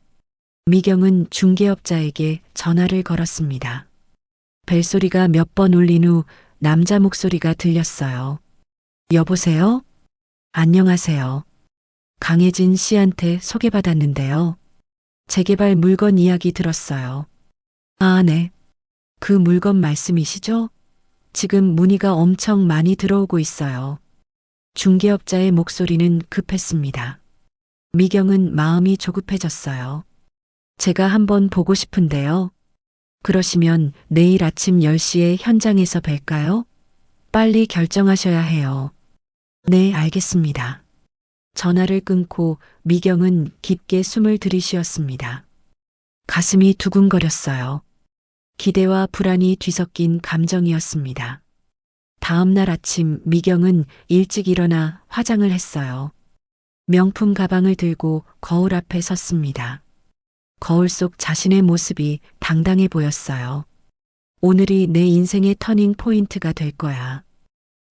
미경은 중개업자에게 전화를 걸었습니다. 벨소리가 몇 번 울린 후 남자 목소리가 들렸어요. 여보세요? 안녕하세요. 강혜진 씨한테 소개받았는데요. 재개발 물건 이야기 들었어요. 아, 네. 그 물건 말씀이시죠? 지금 문의가 엄청 많이 들어오고 있어요. 중개업자의 목소리는 급했습니다. 미경은 마음이 조급해졌어요. 제가 한번 보고 싶은데요. 그러시면 내일 아침 10시에 현장에서 뵐까요? 빨리 결정하셔야 해요. 네, 알겠습니다. 전화를 끊고 미경은 깊게 숨을 들이쉬었습니다. 가슴이 두근거렸어요. 기대와 불안이 뒤섞인 감정이었습니다. 다음 날 아침 미경은 일찍 일어나 화장을 했어요. 명품 가방을 들고 거울 앞에 섰습니다. 거울 속 자신의 모습이 당당해 보였어요. 오늘이 내 인생의 터닝 포인트가 될 거야.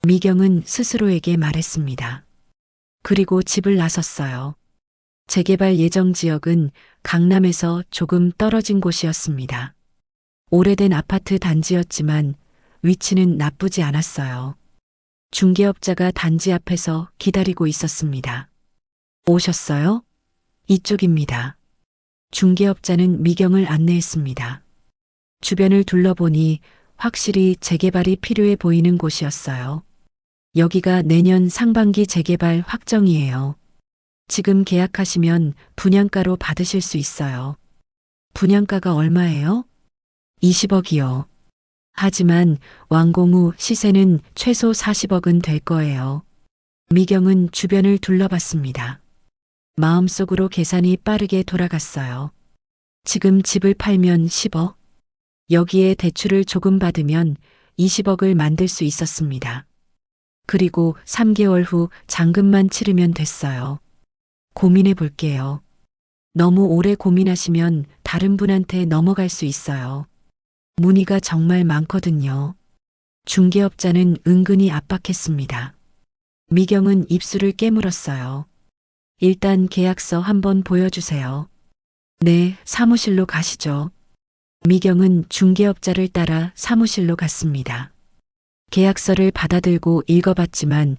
미경은 스스로에게 말했습니다. 그리고 집을 나섰어요. 재개발 예정 지역은 강남에서 조금 떨어진 곳이었습니다. 오래된 아파트 단지였지만 위치는 나쁘지 않았어요. 중개업자가 단지 앞에서 기다리고 있었습니다. 오셨어요? 이쪽입니다. 중개업자는 미경을 안내했습니다. 주변을 둘러보니 확실히 재개발이 필요해 보이는 곳이었어요. 여기가 내년 상반기 재개발 확정이에요. 지금 계약하시면 분양가로 받으실 수 있어요. 분양가가 얼마예요? 20억이요. 하지만 완공 후 시세는 최소 40억은 될 거예요. 미경은 주변을 둘러봤습니다. 마음속으로 계산이 빠르게 돌아갔어요. 지금 집을 팔면 10억, 여기에 대출을 조금 받으면 20억을 만들 수 있었습니다. 그리고 3개월 후 잔금만 치르면 됐어요. 고민해 볼게요. 너무 오래 고민하시면 다른 분한테 넘어갈 수 있어요. 문의가 정말 많거든요. 중개업자는 은근히 압박했습니다. 미경은 입술을 깨물었어요. 일단 계약서 한번 보여주세요. 네, 사무실로 가시죠. 미경은 중개업자를 따라 사무실로 갔습니다. 계약서를 받아들고 읽어봤지만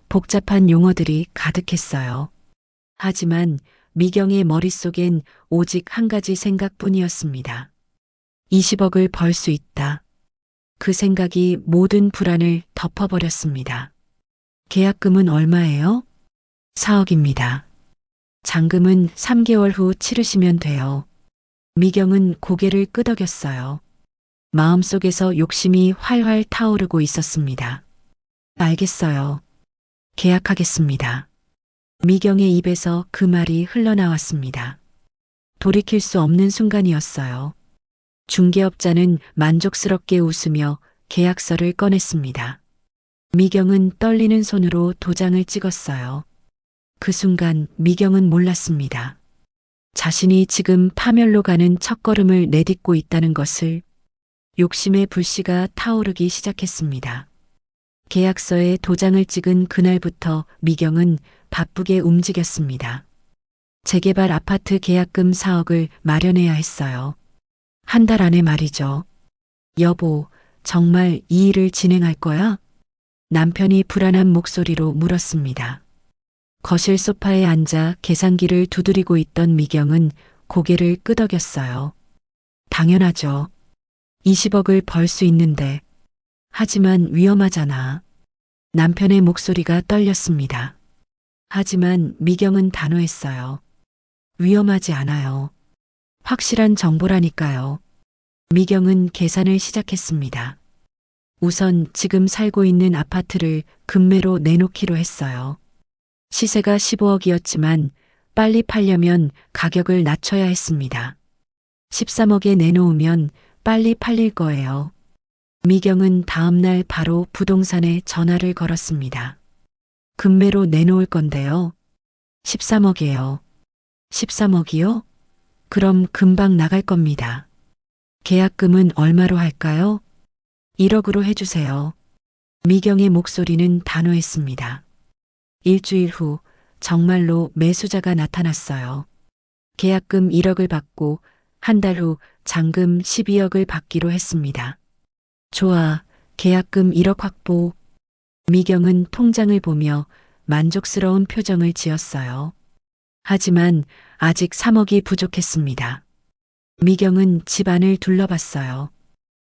복잡한 용어들이 가득했어요. 하지만 미경의 머릿속엔 오직 한 가지 생각뿐이었습니다. 20억을 벌 수 있다. 그 생각이 모든 불안을 덮어버렸습니다. 계약금은 얼마예요? 4억입니다. 잔금은 3개월 후 치르시면 돼요. 미경은 고개를 끄덕였어요. 마음속에서 욕심이 활활 타오르고 있었습니다. 알겠어요. 계약하겠습니다. 미경의 입에서 그 말이 흘러나왔습니다. 돌이킬 수 없는 순간이었어요. 중개업자는 만족스럽게 웃으며 계약서를 꺼냈습니다. 미경은 떨리는 손으로 도장을 찍었어요. 그 순간 미경은 몰랐습니다. 자신이 지금 파멸로 가는 첫걸음을 내딛고 있다는 것을. 욕심의 불씨가 타오르기 시작했습니다. 계약서에 도장을 찍은 그날부터 미경은 바쁘게 움직였습니다. 재개발 아파트 계약금 4억을 마련해야 했어요. 한 달 안에 말이죠. 여보, 정말 이 일을 진행할 거야? 남편이 불안한 목소리로 물었습니다. 거실 소파에 앉아 계산기를 두드리고 있던 미경은 고개를 끄덕였어요. 당연하죠. 20억을 벌 수 있는데. 하지만 위험하잖아. 남편의 목소리가 떨렸습니다. 하지만 미경은 단호했어요. 위험하지 않아요. 확실한 정보라니까요. 미경은 계산을 시작했습니다. 우선 지금 살고 있는 아파트를 금매로 내놓기로 했어요. 시세가 15억이었지만 빨리 팔려면 가격을 낮춰야 했습니다. 13억에 내놓으면 빨리 팔릴 거예요. 미경은 다음날 바로 부동산에 전화를 걸었습니다. 금매로 내놓을 건데요. 13억이에요. 13억이요? 그럼 금방 나갈 겁니다. 계약금은 얼마로 할까요? 1억으로 해주세요. 미경의 목소리는 단호했습니다. 일주일 후 정말로 매수자가 나타났어요. 계약금 1억을 받고 한 달 후 잔금 12억을 받기로 했습니다. 좋아, 계약금 1억 확보. 미경은 통장을 보며 만족스러운 표정을 지었어요. 하지만 아직 3억이 부족했습니다. 미경은 집안을 둘러봤어요.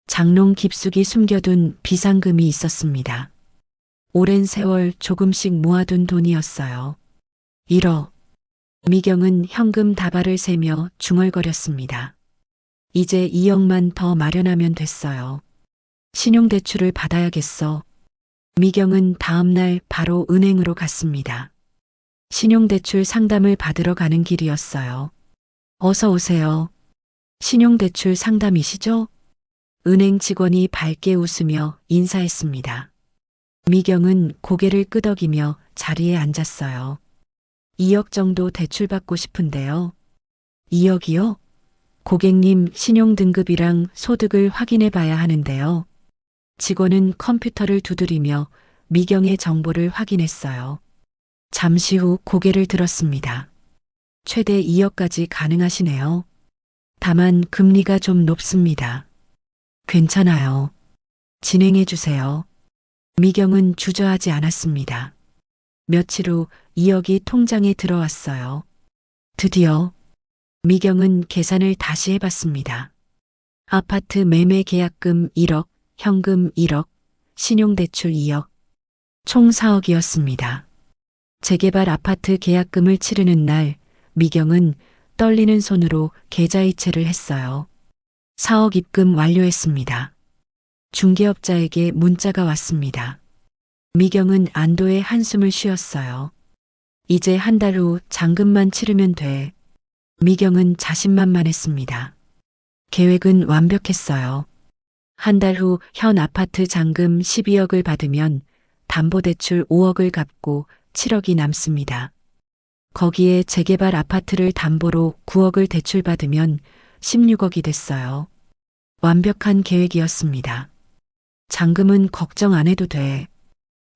장롱 깊숙이 숨겨둔 비상금이 있었습니다. 오랜 세월 조금씩 모아둔 돈이었어요. 1억. 미경은 현금 다발을 세며 중얼거렸습니다. 이제 2억만 더 마련하면 됐어요. 신용대출을 받아야겠어. 미경은 다음날 바로 은행으로 갔습니다. 신용대출 상담을 받으러 가는 길이었어요. 어서 오세요. 신용대출 상담이시죠? 은행 직원이 밝게 웃으며 인사했습니다. 미경은 고개를 끄덕이며 자리에 앉았어요. 2억 정도 대출받고 싶은데요. 2억이요? 고객님 신용등급이랑 소득을 확인해 봐야 하는데요. 직원은 컴퓨터를 두드리며 미경의 정보를 확인했어요. 잠시 후 고개를 들었습니다. 최대 2억까지 가능하시네요. 다만 금리가 좀 높습니다. 괜찮아요. 진행해 주세요. 미경은 주저하지 않았습니다. 며칠 후 2억이 통장에 들어왔어요. 드디어 미경은 계산을 다시 해봤습니다. 아파트 매매 계약금 1억, 현금 1억, 신용대출 2억, 총 4억이었습니다. 재개발 아파트 계약금을 치르는 날 미경은 떨리는 손으로 계좌이체를 했어요. 4억 입금 완료했습니다. 중개업자에게 문자가 왔습니다. 미경은 안도의 한숨을 쉬었어요. 이제 한 달 후 잔금만 치르면 돼. 미경은 자신만만했습니다. 계획은 완벽했어요. 한 달 후 현 아파트 잔금 12억을 받으면 담보대출 5억을 갚고 7억이 남습니다. 거기에 재개발 아파트를 담보로 9억을 대출받으면 16억이 됐어요. 완벽한 계획이었습니다. 잔금은 걱정 안 해도 돼.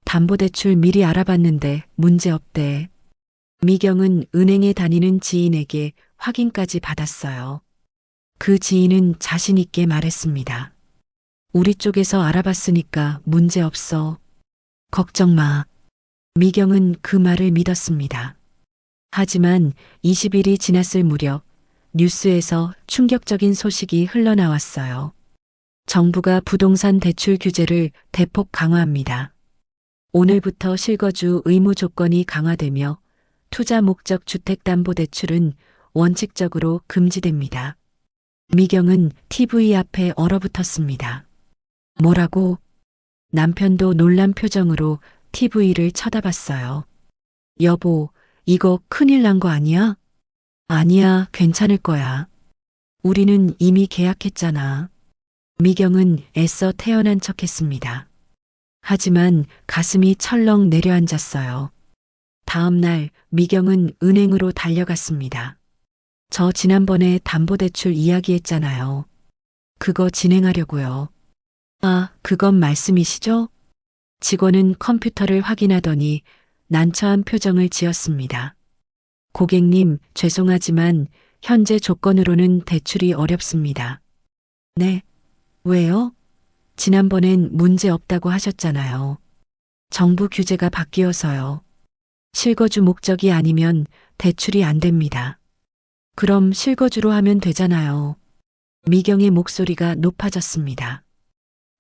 담보대출 미리 알아봤는데 문제없대. 미경은 은행에 다니는 지인에게 확인까지 받았어요. 그 지인은 자신 있게 말했습니다. 우리 쪽에서 알아봤으니까 문제없어. 걱정 마. 미경은 그 말을 믿었습니다. 하지만 20일이 지났을 무렵 뉴스에서 충격적인 소식이 흘러나왔어요. 정부가 부동산 대출 규제를 대폭 강화합니다. 오늘부터 실거주 의무 조건이 강화되며 투자 목적 주택담보대출은 원칙적으로 금지됩니다. 미경은 TV 앞에 얼어붙었습니다. 뭐라고? 남편도 놀란 표정으로 TV를 쳐다봤어요. 여보, 이거 큰일 난 거 아니야? 아니야, 괜찮을 거야. 우리는 이미 계약했잖아. 미경은 애써 태연한 척했습니다. 하지만 가슴이 철렁 내려앉았어요. 다음 날 미경은 은행으로 달려갔습니다. 저 지난번에 담보대출 이야기했잖아요. 그거 진행하려고요. 아, 그건 말씀이시죠? 직원은 컴퓨터를 확인하더니 난처한 표정을 지었습니다. 고객님, 죄송하지만 현재 조건으로는 대출이 어렵습니다. 네? 왜요? 지난번엔 문제 없다고 하셨잖아요. 정부 규제가 바뀌어서요. 실거주 목적이 아니면 대출이 안 됩니다. 그럼 실거주로 하면 되잖아요. 미경의 목소리가 높아졌습니다.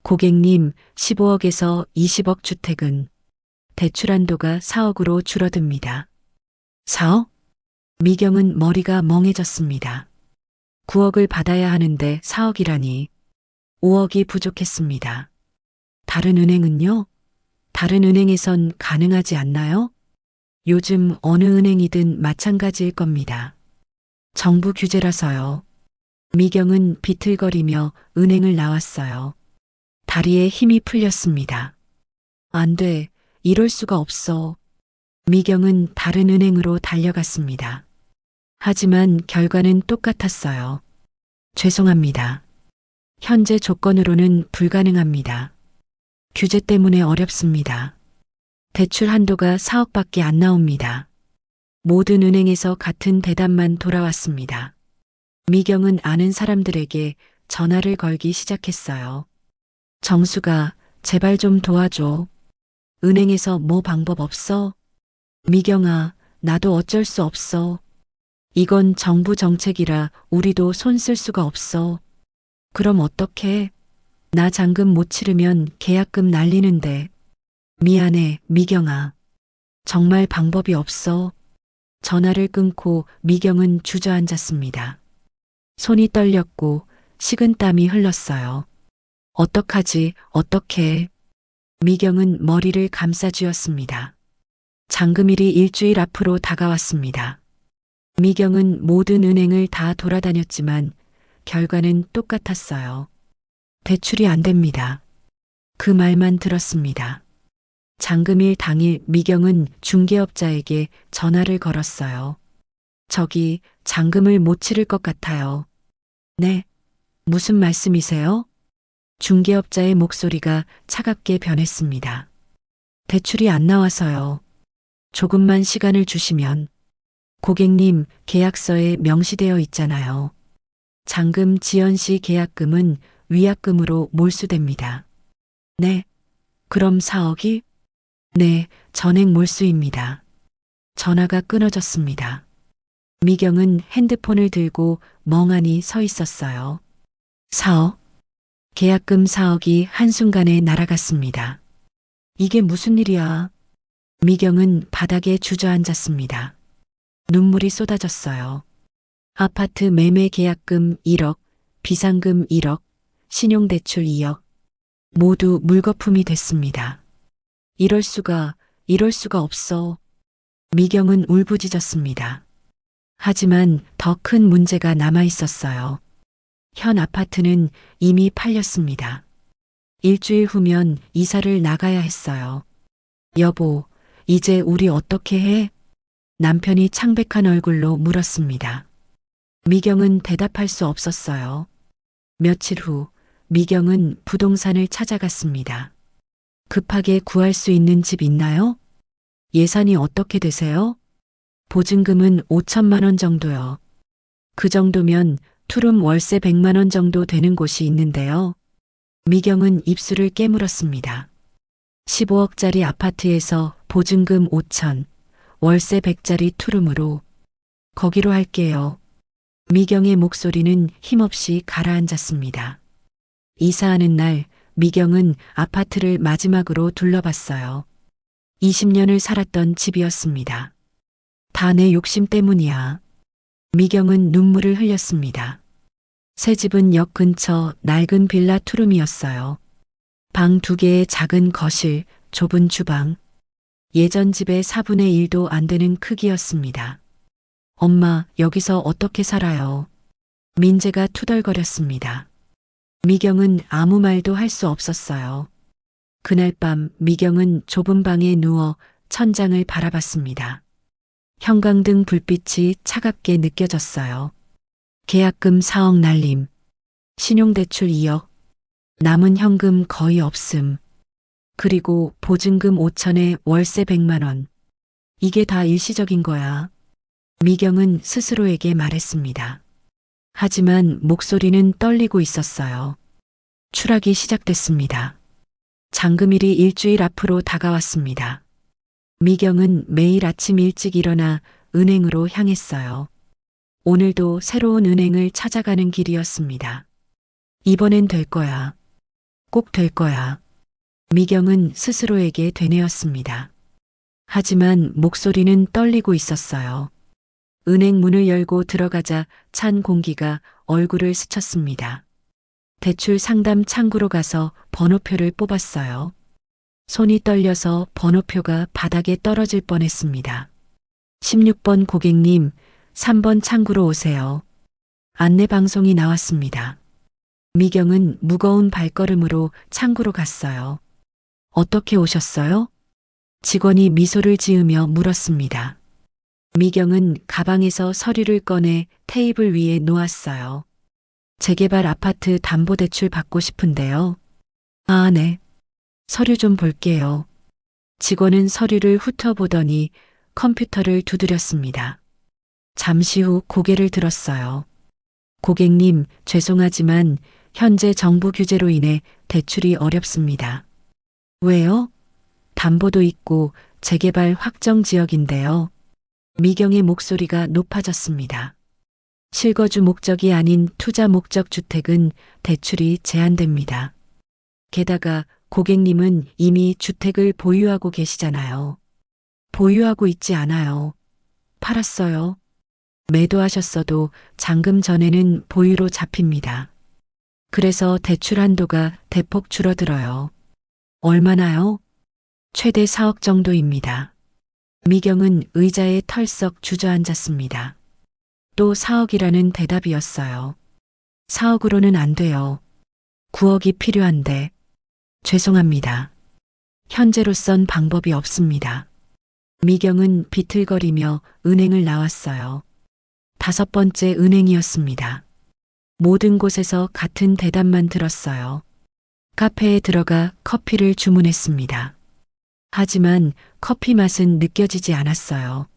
고객님, 15억에서 20억 주택은 대출 한도가 4억으로 줄어듭니다. 4억? 미경은 머리가 멍해졌습니다. 9억을 받아야 하는데 4억이라니. 5억이 부족했습니다. 다른 은행은요? 다른 은행에선 가능하지 않나요? 요즘 어느 은행이든 마찬가지일 겁니다. 정부 규제라서요. 미경은 비틀거리며 은행을 나왔어요. 다리에 힘이 풀렸습니다. 안 돼. 이럴 수가 없어. 미경은 다른 은행으로 달려갔습니다. 하지만 결과는 똑같았어요. 죄송합니다. 현재 조건으로는 불가능합니다. 규제 때문에 어렵습니다. 대출 한도가 4억밖에 안 나옵니다. 모든 은행에서 같은 대답만 돌아왔습니다. 미경은 아는 사람들에게 전화를 걸기 시작했어요. 정수가, 제발 좀 도와줘. 은행에서 뭐 방법 없어? 미경아, 나도 어쩔 수 없어. 이건 정부 정책이라 우리도 손 쓸 수가 없어. 그럼 어떡해? 나 잔금 못 치르면 계약금 날리는데. 미안해, 미경아. 정말 방법이 없어. 전화를 끊고 미경은 주저앉았습니다. 손이 떨렸고 식은땀이 흘렀어요. 어떡하지, 어떡해. 미경은 머리를 감싸쥐었습니다. 잔금일이 일주일 앞으로 다가왔습니다. 미경은 모든 은행을 다 돌아다녔지만 결과는 똑같았어요. 대출이 안 됩니다. 그 말만 들었습니다. 잔금일 당일 미경은 중개업자에게 전화를 걸었어요. 저기 잔금을 못 치를 것 같아요. 네, 무슨 말씀이세요? 중개업자의 목소리가 차갑게 변했습니다. 대출이 안 나와서요. 조금만 시간을 주시면. 고객님, 계약서에 명시되어 있잖아요. 잔금 지연 시 계약금은 위약금으로 몰수됩니다. 네, 그럼 4억이? 네, 전액 몰수입니다. 전화가 끊어졌습니다. 미경은 핸드폰을 들고 멍하니 서 있었어요. 4억? 계약금 4억이 한순간에 날아갔습니다. 이게 무슨 일이야? 미경은 바닥에 주저앉았습니다. 눈물이 쏟아졌어요. 아파트 매매 계약금 1억, 비상금 1억, 신용대출 2억. 모두 물거품이 됐습니다. 이럴 수가 없어. 미경은 울부짖었습니다. 하지만 더 큰 문제가 남아 있었어요. 현 아파트는 이미 팔렸습니다. 일주일 후면 이사를 나가야 했어요. 여보, 이제 우리 어떻게 해? 남편이 창백한 얼굴로 물었습니다. 미경은 대답할 수 없었어요. 며칠 후 미경은 부동산을 찾아갔습니다. 급하게 구할 수 있는 집 있나요? 예산이 어떻게 되세요? 보증금은 5천만 원 정도요. 그 정도면 투룸 월세 100만 원 정도 되는 곳이 있는데요. 미경은 입술을 깨물었습니다. 15억짜리 아파트에서 보증금 5천, 월세 100짜리 투룸으로. 거기로 할게요. 미경의 목소리는 힘없이 가라앉았습니다. 이사하는 날 미경은 아파트를 마지막으로 둘러봤어요. 20년을 살았던 집이었습니다. 다 내 욕심 때문이야. 미경은 눈물을 흘렸습니다. 새 집은 역 근처 낡은 빌라 투룸이었어요. 방 2개의 작은 거실, 좁은 주방. 예전 집의 4분의 1도 안 되는 크기였습니다. 엄마, 여기서 어떻게 살아요? 민재가 투덜거렸습니다. 미경은 아무 말도 할 수 없었어요. 그날 밤 미경은 좁은 방에 누워 천장을 바라봤습니다. 형광등 불빛이 차갑게 느껴졌어요. 계약금 4억 날림, 신용대출 2억, 남은 현금 거의 없음, 그리고 보증금 5천에 월세 100만 원. 이게 다 일시적인 거야. 미경은 스스로에게 말했습니다. 하지만 목소리는 떨리고 있었어요. 추락이 시작됐습니다. 잔금일이 일주일 앞으로 다가왔습니다. 미경은 매일 아침 일찍 일어나 은행으로 향했어요. 오늘도 새로운 은행을 찾아가는 길이었습니다. 이번엔 될 거야. 꼭 될 거야. 미경은 스스로에게 되뇌었습니다. 하지만 목소리는 떨리고 있었어요. 은행 문을 열고 들어가자 찬 공기가 얼굴을 스쳤습니다. 대출 상담 창구로 가서 번호표를 뽑았어요. 손이 떨려서 번호표가 바닥에 떨어질 뻔했습니다. 16번 고객님, 3번 창구로 오세요. 안내 방송이 나왔습니다. 미경은 무거운 발걸음으로 창구로 갔어요. 어떻게 오셨어요? 직원이 미소를 지으며 물었습니다. 미경은 가방에서 서류를 꺼내 테이블 위에 놓았어요. 재개발 아파트 담보대출 받고 싶은데요. 아, 네. 서류 좀 볼게요. 직원은 서류를 훑어보더니 컴퓨터를 두드렸습니다. 잠시 후 고개를 들었어요. 고객님, 죄송하지만 현재 정부 규제로 인해 대출이 어렵습니다. 왜요? 담보도 있고 재개발 확정 지역인데요. 미경의 목소리가 높아졌습니다. 실거주 목적이 아닌 투자 목적 주택은 대출이 제한됩니다. 게다가 고객님은 이미 주택을 보유하고 계시잖아요. 보유하고 있지 않아요. 팔았어요. 매도하셨어도 잔금 전에는 보유로 잡힙니다. 그래서 대출 한도가 대폭 줄어들어요. 얼마나요? 최대 4억 정도입니다. 미경은 의자에 털썩 주저앉았습니다. 또 4억이라는 대답이었어요. 4억으로는 안 돼요. 9억이 필요한데. 죄송합니다. 현재로선 방법이 없습니다. 미경은 비틀거리며 은행을 나왔어요. 5번째 은행이었습니다. 모든 곳에서 같은 대답만 들었어요. 카페에 들어가 커피를 주문했습니다. 하지만 커피 맛은 느껴지지 않았어요.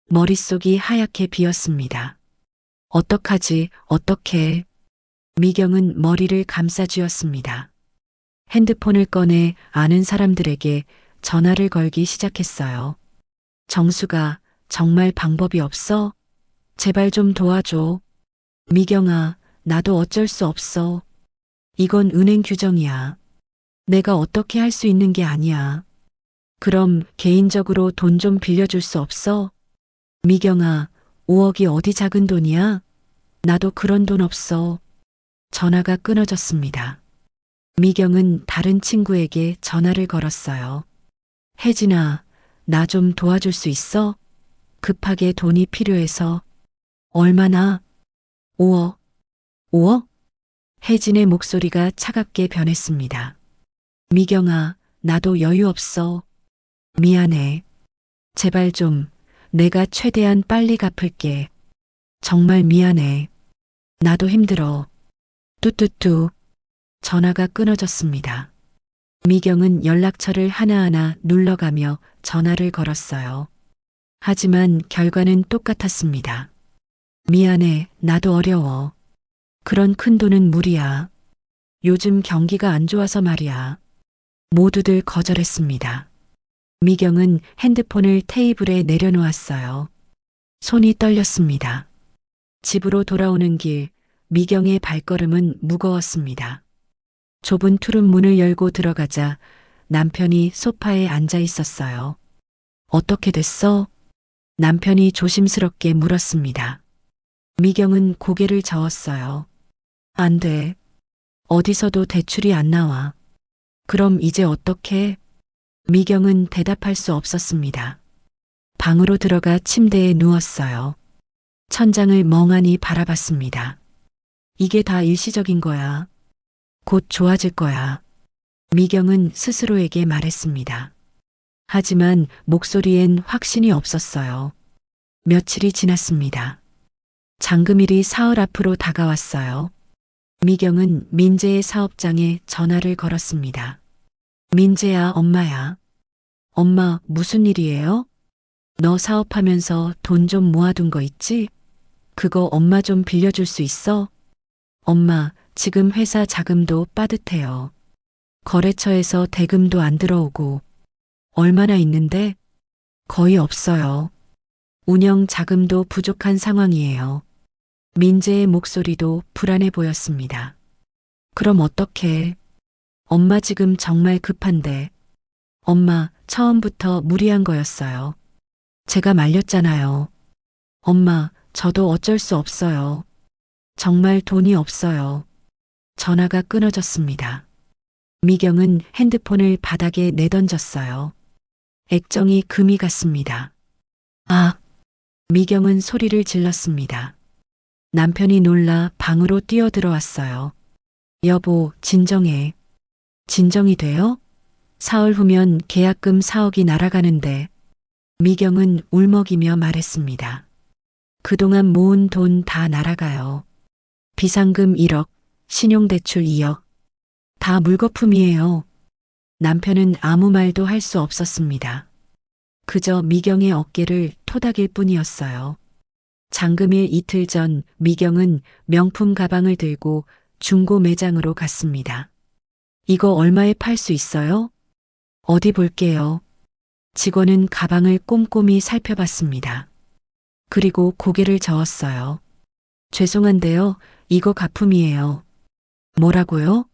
머릿속이 하얗게 비었습니다. 어떡하지, 어떡해. 미경은 머리를 감싸쥐었습니다. 핸드폰을 꺼내 아는 사람들에게 전화를 걸기 시작했어요. 정수가, 정말 방법이 없어? 제발 좀 도와줘. 미경아, 나도 어쩔 수 없어. 이건 은행 규정이야. 내가 어떻게 할 수 있는 게 아니야. 그럼 개인적으로 돈 좀 빌려줄 수 없어? 미경아, 5억이 어디 작은 돈이야? 나도 그런 돈 없어. 전화가 끊어졌습니다. 미경은 다른 친구에게 전화를 걸었어요. 혜진아, 나 좀 도와줄 수 있어? 급하게 돈이 필요해서. 얼마나? 5억. 5억? 혜진의 목소리가 차갑게 변했습니다. 미경아, 나도 여유 없어. 미안해. 제발 좀, 내가 최대한 빨리 갚을게. 정말 미안해. 나도 힘들어. 뚜뚜뚜. 전화가 끊어졌습니다. 미경은 연락처를 하나하나 눌러가며 전화를 걸었어요. 하지만 결과는 똑같았습니다. 미안해, 나도 어려워. 그런 큰 돈은 무리야. 요즘 경기가 안 좋아서 말이야. 모두들 거절했습니다. 미경은 핸드폰을 테이블에 내려놓았어요. 손이 떨렸습니다. 집으로 돌아오는 길, 미경의 발걸음은 무거웠습니다. 좁은 투룸 문을 열고 들어가자 남편이 소파에 앉아 있었어요. 어떻게 됐어? 남편이 조심스럽게 물었습니다. 미경은 고개를 저었어요. 안 돼. 어디서도 대출이 안 나와. 그럼 이제 어떻게? 미경은 대답할 수 없었습니다. 방으로 들어가 침대에 누웠어요. 천장을 멍하니 바라봤습니다. 이게 다 일시적인 거야. 곧 좋아질 거야. 미경은 스스로에게 말했습니다. 하지만 목소리엔 확신이 없었어요. 며칠이 지났습니다. 잔금일이 사흘 앞으로 다가왔어요. 미경은 민재의 사업장에 전화를 걸었습니다. 민재야, 엄마야. 엄마, 무슨 일이에요? 너 사업하면서 돈 좀 모아둔 거 있지? 그거 엄마 좀 빌려줄 수 있어? 엄마, 지금 회사 자금도 빠듯해요. 거래처에서 대금도 안 들어오고. 얼마나 있는데? 거의 없어요. 운영 자금도 부족한 상황이에요. 민재의 목소리도 불안해 보였습니다. 그럼 어떡해? 엄마 지금 정말 급한데. 엄마, 처음부터 무리한 거였어요. 제가 말렸잖아요. 엄마, 저도 어쩔 수 없어요. 정말 돈이 없어요. 전화가 끊어졌습니다. 미경은 핸드폰을 바닥에 내던졌어요. 액정이 금이 갔습니다. 아! 미경은 소리를 질렀습니다. 남편이 놀라 방으로 뛰어들어왔어요. 여보, 진정해. 진정이 돼요? 사흘 후면 계약금 4억이 날아가는데. 미경은 울먹이며 말했습니다. 그동안 모은 돈 다 날아가요. 비상금 1억, 신용대출 2억. 다 물거품이에요. 남편은 아무 말도 할 수 없었습니다. 그저 미경의 어깨를 토닥일 뿐이었어요. 잔금일 이틀 전 미경은 명품 가방을 들고 중고 매장으로 갔습니다. 이거 얼마에 팔 수 있어요? 어디 볼게요. 직원은 가방을 꼼꼼히 살펴봤습니다. 그리고 고개를 저었어요. 죄송한데요. 이거 가품이에요. 뭐라고요?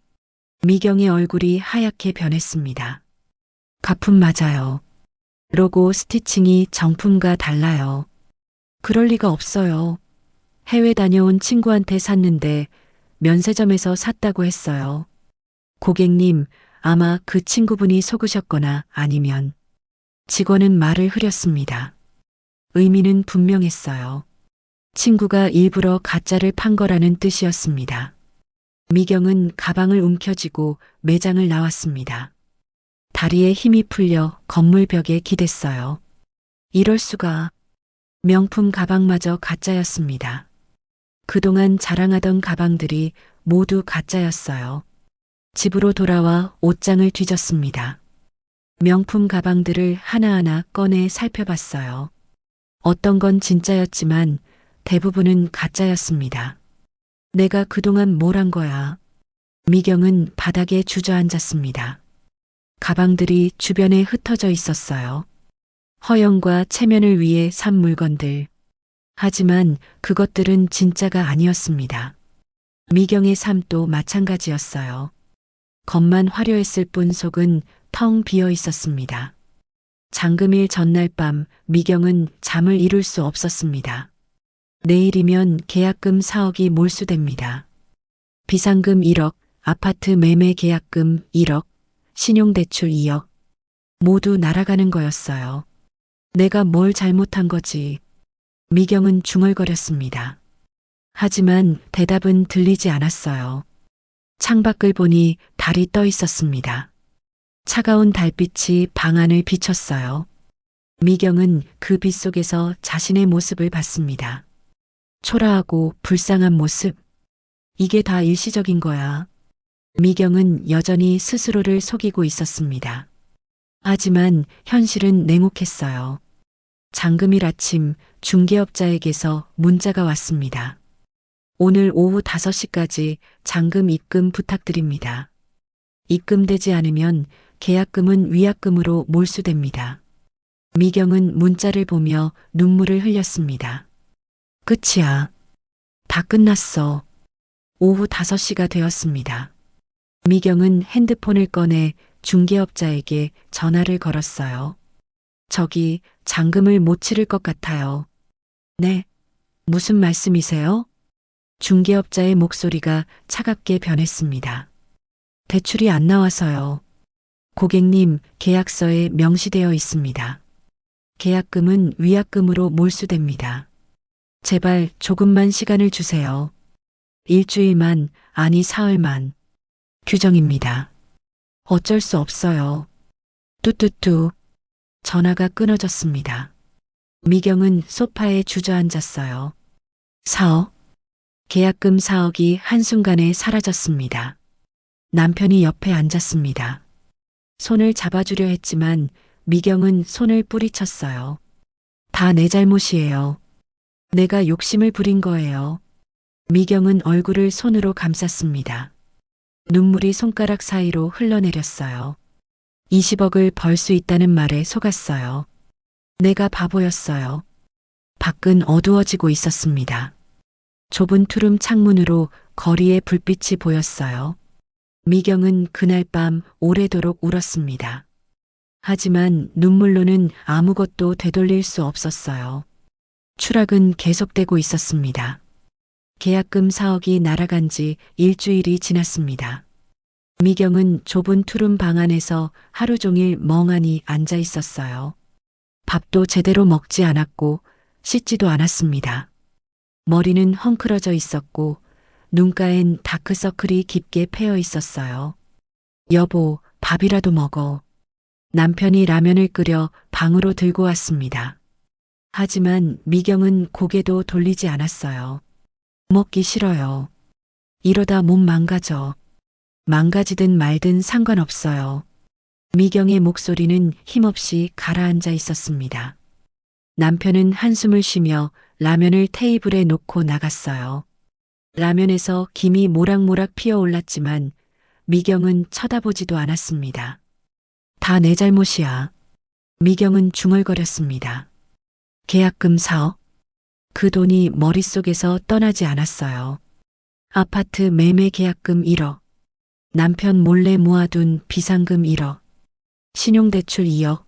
미경의 얼굴이 하얗게 변했습니다. 가품 맞아요. 로고 스티칭이 정품과 달라요. 그럴 리가 없어요. 해외 다녀온 친구한테 샀는데 면세점에서 샀다고 했어요. 고객님, 아마 그 친구분이 속으셨거나 아니면 직원은 말을 흐렸습니다. 의미는 분명했어요. 친구가 일부러 가짜를 판 거라는 뜻이었습니다. 미경은 가방을 움켜쥐고 매장을 나왔습니다. 다리에 힘이 풀려 건물 벽에 기댔어요. 이럴 수가. 명품 가방마저 가짜였습니다. 그동안 자랑하던 가방들이 모두 가짜였어요. 집으로 돌아와 옷장을 뒤졌습니다. 명품 가방들을 하나하나 꺼내 살펴봤어요. 어떤 건 진짜였지만 대부분은 가짜였습니다. 내가 그동안 뭘 한 거야? 미경은 바닥에 주저앉았습니다. 가방들이 주변에 흩어져 있었어요. 허영과 체면을 위해 산 물건들. 하지만 그것들은 진짜가 아니었습니다. 미경의 삶도 마찬가지였어요. 겉만 화려했을 뿐 속은 텅 비어 있었습니다. 잔금일 전날 밤 미경은 잠을 이룰 수 없었습니다. 내일이면 계약금 4억이 몰수됩니다. 비상금 1억, 아파트 매매 계약금 1억, 신용대출 2억. 모두 날아가는 거였어요. 내가 뭘 잘못한 거지? 미경은 중얼거렸습니다. 하지만 대답은 들리지 않았어요. 창밖을 보니 달이 떠 있었습니다. 차가운 달빛이 방 안을 비췄어요. 미경은 그 빛 속에서 자신의 모습을 봤습니다. 초라하고 불쌍한 모습. 이게 다 일시적인 거야. 미경은 여전히 스스로를 속이고 있었습니다. 하지만 현실은 냉혹했어요. 잔금일 아침 중개업자에게서 문자가 왔습니다. 오늘 오후 5시까지 잔금 입금 부탁드립니다. 입금되지 않으면 계약금은 위약금으로 몰수됩니다. 미경은 문자를 보며 눈물을 흘렸습니다. 끝이야. 다 끝났어. 오후 5시가 되었습니다. 미경은 핸드폰을 꺼내 중개업자에게 전화를 걸었어요. 저기 잔금을 못 치를 것 같아요. 네. 무슨 말씀이세요? 중개업자의 목소리가 차갑게 변했습니다. 대출이 안 나와서요. 고객님, 계약서에 명시되어 있습니다. 계약금은 위약금으로 몰수됩니다. 제발 조금만 시간을 주세요. 일주일만, 아니 사흘만. 규정입니다. 어쩔 수 없어요. 뚜뚜뚜. 전화가 끊어졌습니다. 미경은 소파에 주저앉았어요. 4억. 계약금 4억이 한순간에 사라졌습니다. 남편이 옆에 앉았습니다. 손을 잡아주려 했지만 미경은 손을 뿌리쳤어요. 다 내 잘못이에요. 내가 욕심을 부린 거예요. 미경은 얼굴을 손으로 감쌌습니다. 눈물이 손가락 사이로 흘러내렸어요. 20억을 벌 수 있다는 말에 속았어요. 내가 바보였어요. 밖은 어두워지고 있었습니다. 좁은 투룸 창문으로 거리에 불빛이 보였어요. 미경은 그날 밤 오래도록 울었습니다. 하지만 눈물로는 아무것도 되돌릴 수 없었어요. 추락은 계속되고 있었습니다. 계약금 4억이 날아간 지 일주일이 지났습니다. 미경은 좁은 투룸 방 안에서 하루 종일 멍하니 앉아 있었어요. 밥도 제대로 먹지 않았고 씻지도 않았습니다. 머리는 헝클어져 있었고 눈가엔 다크서클이 깊게 패여 있었어요. 여보, 밥이라도 먹어. 남편이 라면을 끓여 방으로 들고 왔습니다. 하지만 미경은 고개도 돌리지 않았어요. 먹기 싫어요. 이러다 몸 망가져. 망가지든 말든 상관없어요. 미경의 목소리는 힘없이 가라앉아 있었습니다. 남편은 한숨을 쉬며 라면을 테이블에 놓고 나갔어요. 라면에서 김이 모락모락 피어올랐지만 미경은 쳐다보지도 않았습니다. 다 내 잘못이야. 미경은 중얼거렸습니다. 계약금 4억? 그 돈이 머릿속에서 떠나지 않았어요. 아파트 매매 계약금 1억, 남편 몰래 모아둔 비상금 1억, 신용대출 2억,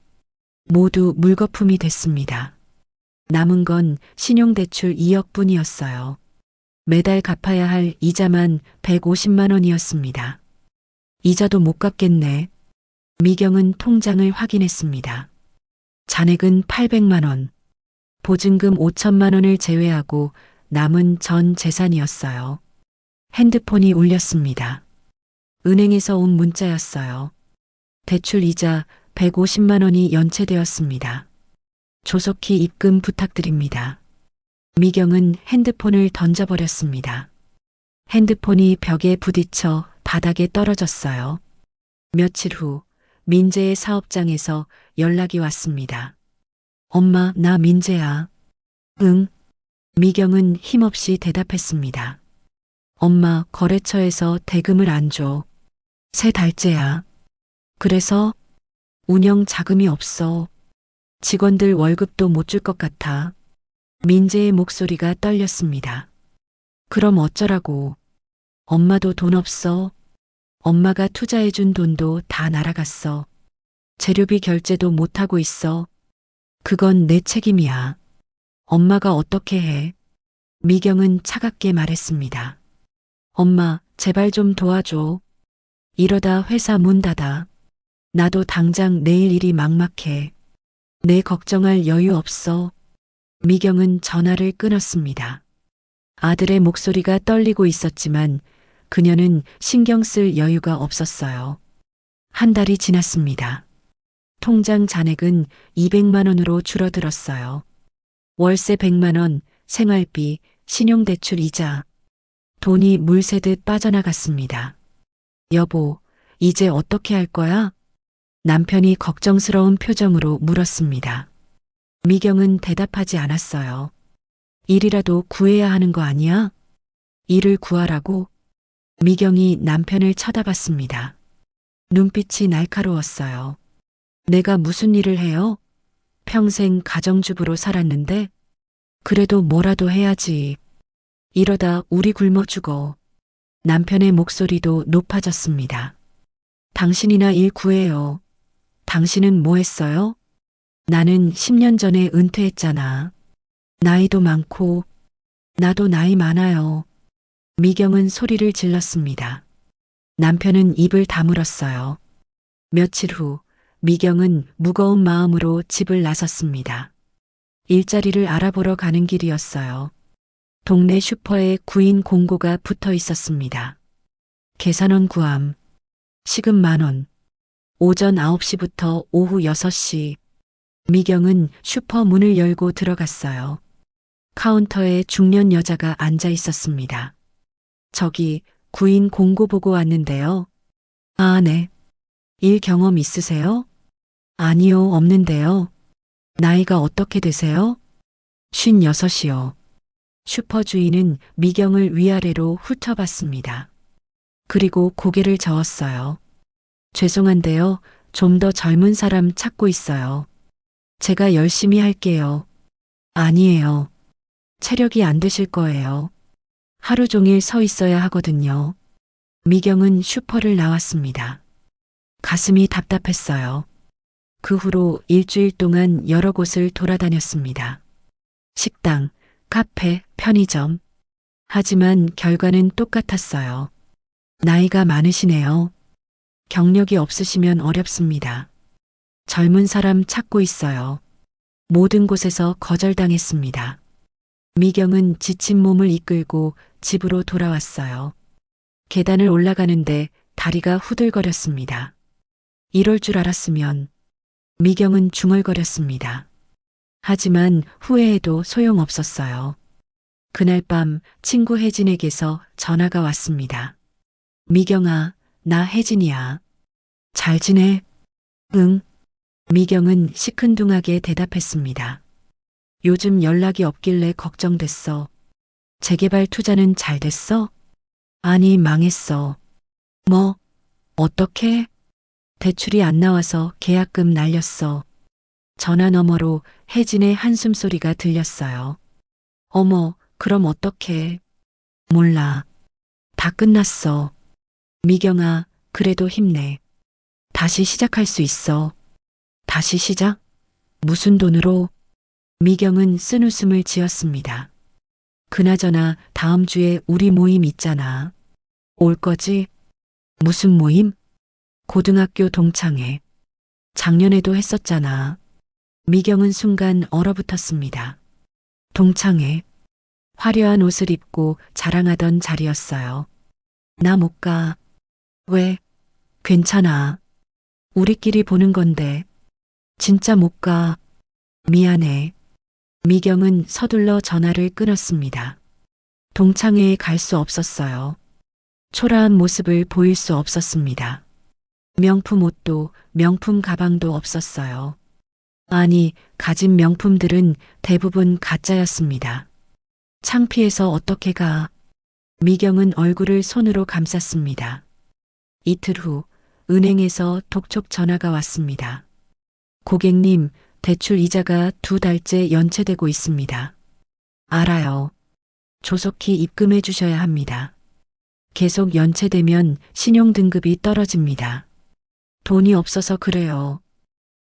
모두 물거품이 됐습니다. 남은 건 신용대출 2억 뿐이었어요. 매달 갚아야 할 이자만 150만 원이었습니다. 이자도 못 갚겠네. 미경은 통장을 확인했습니다. 잔액은 800만 원, 보증금 5천만 원을 제외하고 남은 전 재산이었어요. 핸드폰이 울렸습니다. 은행에서 온 문자였어요. 대출 이자 150만 원이 연체되었습니다. 조속히 입금 부탁드립니다. 미경은 핸드폰을 던져버렸습니다. 핸드폰이 벽에 부딪혀 바닥에 떨어졌어요. 며칠 후 민재의 사업장에서 연락이 왔습니다. 엄마, 나 민재야. 응. 미경은 힘없이 대답했습니다. 엄마, 거래처에서 대금을 안 줘. 세 달째야. 그래서 운영 자금이 없어. 직원들 월급도 못 줄 것 같아. 민재의 목소리가 떨렸습니다. 그럼 어쩌라고. 엄마도 돈 없어. 엄마가 투자해준 돈도 다 날아갔어. 재료비 결제도 못하고 있어. 그건 내 책임이야. 엄마가 어떻게 해? 미경은 차갑게 말했습니다. 엄마, 제발 좀 도와줘. 이러다 회사 문 닫아. 나도 당장 내일 일이 막막해. 내 걱정할 여유 없어. 미경은 전화를 끊었습니다. 아들의 목소리가 떨리고 있었지만 그녀는 신경 쓸 여유가 없었어요. 한 달이 지났습니다. 통장 잔액은 200만 원으로 줄어들었어요. 월세 100만 원, 생활비, 신용대출 이자. 돈이 물 새듯 빠져나갔습니다. 여보, 이제 어떻게 할 거야? 남편이 걱정스러운 표정으로 물었습니다. 미경은 대답하지 않았어요. 일이라도 구해야 하는 거 아니야? 일을 구하라고? 미경이 남편을 쳐다봤습니다. 눈빛이 날카로웠어요. 내가 무슨 일을 해요? 평생 가정주부로 살았는데? 그래도 뭐라도 해야지. 이러다 우리 굶어 죽어. 남편의 목소리도 높아졌습니다. 당신이나 일 구해요. 당신은 뭐 했어요? 나는 10년 전에 은퇴했잖아. 나이도 많고, 나도 나이 많아요. 미경은 소리를 질렀습니다. 남편은 입을 다물었어요. 며칠 후, 미경은 무거운 마음으로 집을 나섰습니다. 일자리를 알아보러 가는 길이었어요. 동네 슈퍼에 구인 공고가 붙어 있었습니다. 계산원 구함, 시급 10,000원, 오전 9시부터 오후 6시. 미경은 슈퍼 문을 열고 들어갔어요. 카운터에 중년 여자가 앉아 있었습니다. 저기 구인 공고 보고 왔는데요. 아, 네. 일 경험 있으세요? 아니요, 없는데요. 나이가 어떻게 되세요? 56이요. 슈퍼 주인은 미경을 위아래로 훑어봤습니다. 그리고 고개를 저었어요. 죄송한데요. 좀 더 젊은 사람 찾고 있어요. 제가 열심히 할게요. 아니에요. 체력이 안 되실 거예요. 하루 종일 서 있어야 하거든요. 미경은 슈퍼를 나왔습니다. 가슴이 답답했어요. 그 후로 일주일 동안 여러 곳을 돌아다녔습니다. 식당, 카페, 편의점. 하지만 결과는 똑같았어요. 나이가 많으시네요. 경력이 없으시면 어렵습니다. 젊은 사람 찾고 있어요. 모든 곳에서 거절당했습니다. 미경은 지친 몸을 이끌고 집으로 돌아왔어요. 계단을 올라가는데 다리가 후들거렸습니다. 이럴 줄 알았으면. 미경은 중얼거렸습니다. 하지만 후회해도 소용없었어요. 그날 밤 친구 혜진에게서 전화가 왔습니다. 미경아, 나 혜진이야. 잘 지내? 응. 미경은 시큰둥하게 대답했습니다. 요즘 연락이 없길래 걱정됐어. 재개발 투자는 잘 됐어? 아니, 망했어. 뭐? 어떻게? 대출이 안 나와서 계약금 날렸어. 전화 너머로 혜진의 한숨소리가 들렸어요. 어머, 그럼 어떡해. 몰라. 다 끝났어. 미경아, 그래도 힘내. 다시 시작할 수 있어. 다시 시작? 무슨 돈으로? 미경은 쓴웃음을 지었습니다. 그나저나 다음 주에 우리 모임 있잖아. 올 거지? 무슨 모임? 고등학교 동창회. 작년에도 했었잖아. 미경은 순간 얼어붙었습니다. 동창회. 화려한 옷을 입고 자랑하던 자리였어요. 나 못 가. 왜? 괜찮아. 우리끼리 보는 건데. 진짜 못 가. 미안해. 미경은 서둘러 전화를 끊었습니다. 동창회에 갈 수 없었어요. 초라한 모습을 보일 수 없었습니다. 명품 옷도 명품 가방도 없었어요. 아니, 가진 명품들은 대부분 가짜였습니다. 창피해서 어떻게 가? 미경은 얼굴을 손으로 감쌌습니다. 이틀 후 은행에서 독촉 전화가 왔습니다. 고객님, 대출 이자가 2달째 연체되고 있습니다. 알아요. 조속히 입금해 주셔야 합니다. 계속 연체되면 신용등급이 떨어집니다. 돈이 없어서 그래요.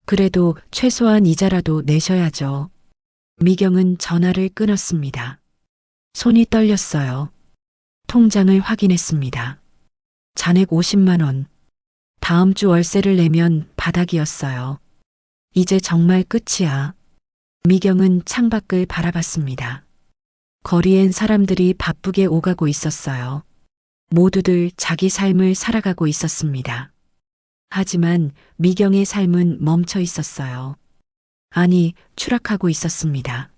그래도 최소한 이자라도 내셔야죠. 미경은 전화를 끊었습니다. 손이 떨렸어요. 통장을 확인했습니다. 잔액 50만 원. 다음 주 월세를 내면 바닥이었어요. 이제 정말 끝이야. 미경은 창밖을 바라봤습니다. 거리엔 사람들이 바쁘게 오가고 있었어요. 모두들 자기 삶을 살아가고 있었습니다. 하지만 미경의 삶은 멈춰 있었어요. 아니, 추락하고 있었습니다.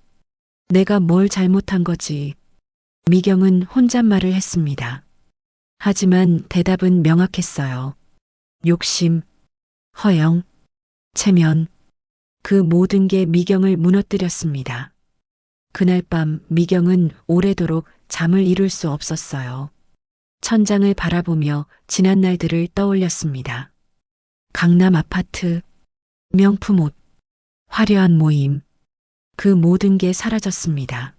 내가 뭘 잘못한 거지? 미경은 혼잣말을 했습니다. 하지만 대답은 명확했어요. 욕심, 허영, 체면, 그 모든 게 미경을 무너뜨렸습니다. 그날 밤 미경은 오래도록 잠을 이룰 수 없었어요. 천장을 바라보며 지난 날들을 떠올렸습니다. 강남 아파트, 명품 옷, 화려한 모임, 그 모든 게 사라졌습니다.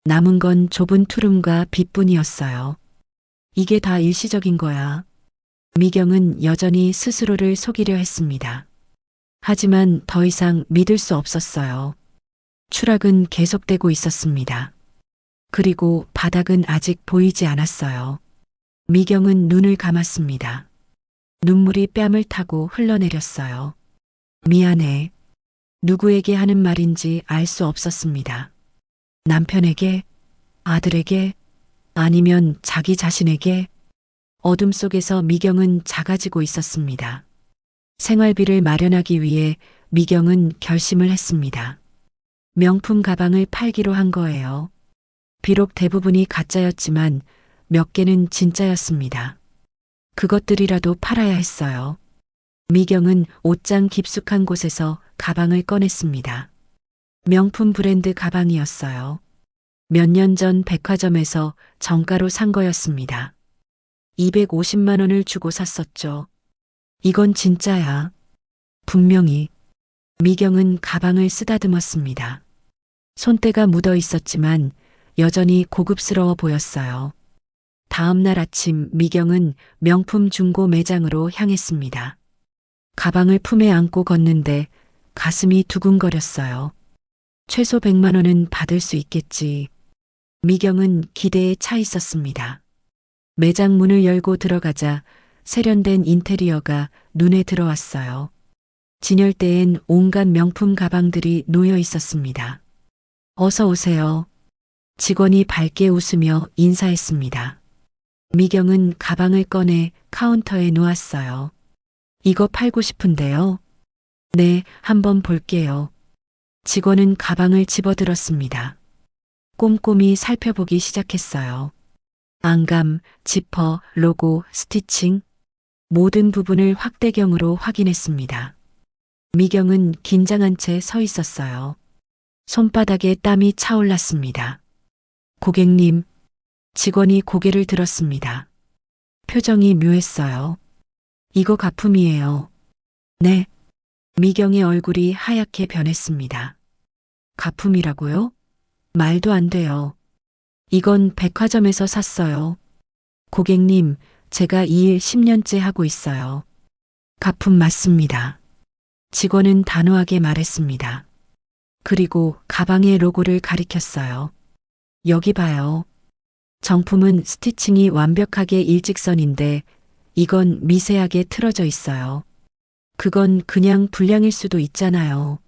남은 건 좁은 투룸과 빛뿐이었어요. 이게 다 일시적인 거야. 미경은 여전히 스스로를 속이려 했습니다. 하지만 더 이상 믿을 수 없었어요. 추락은 계속되고 있었습니다. 그리고 바닥은 아직 보이지 않았어요. 미경은 눈을 감았습니다. 눈물이 뺨을 타고 흘러내렸어요. 미안해. 누구에게 하는 말인지 알 수 없었습니다. 남편에게, 아들에게, 아니면 자기 자신에게. 어둠 속에서 미경은 작아지고 있었습니다. 생활비를 마련하기 위해 미경은 결심을 했습니다. 명품 가방을 팔기로 한 거예요. 비록 대부분이 가짜였지만 몇 개는 진짜였습니다. 그것들이라도 팔아야 했어요. 미경은 옷장 깊숙한 곳에서 가방을 꺼냈습니다. 명품 브랜드 가방이었어요. 몇 년 전 백화점에서 정가로 산 거였습니다. 250만 원을 주고 샀었죠. 이건 진짜야. 분명히. 미경은 가방을 쓰다듬었습니다. 손때가 묻어 있었지만 여전히 고급스러워 보였어요. 다음 날 아침 미경은 명품 중고 매장으로 향했습니다. 가방을 품에 안고 걷는데 가슴이 두근거렸어요. 최소 100만 원은 받을 수 있겠지. 미경은 기대에 차 있었습니다. 매장 문을 열고 들어가자 세련된 인테리어가 눈에 들어왔어요. 진열대엔 온갖 명품 가방들이 놓여 있었습니다. 어서 오세요. 직원이 밝게 웃으며 인사했습니다. 미경은 가방을 꺼내 카운터에 놓았어요. 이거 팔고 싶은데요. 네, 한번 볼게요. 직원은 가방을 집어들었습니다. 꼼꼼히 살펴보기 시작했어요. 안감, 지퍼, 로고, 스티칭, 모든 부분을 확대경으로 확인했습니다. 미경은 긴장한 채 서 있었어요. 손바닥에 땀이 차올랐습니다. 고객님, 직원이 고개를 들었습니다. 표정이 묘했어요. 이거 가품이에요. 네. 미경의 얼굴이 하얗게 변했습니다. 가품이라고요? 말도 안 돼요. 이건 백화점에서 샀어요. 고객님, 제가 이 일 10년째 하고 있어요. 가품 맞습니다. 직원은 단호하게 말했습니다. 그리고 가방의 로고를 가리켰어요. 여기 봐요. 정품은 스티칭이 완벽하게 일직선인데 이건 미세하게 틀어져 있어요. 그건 그냥 불량일 수도 있잖아요.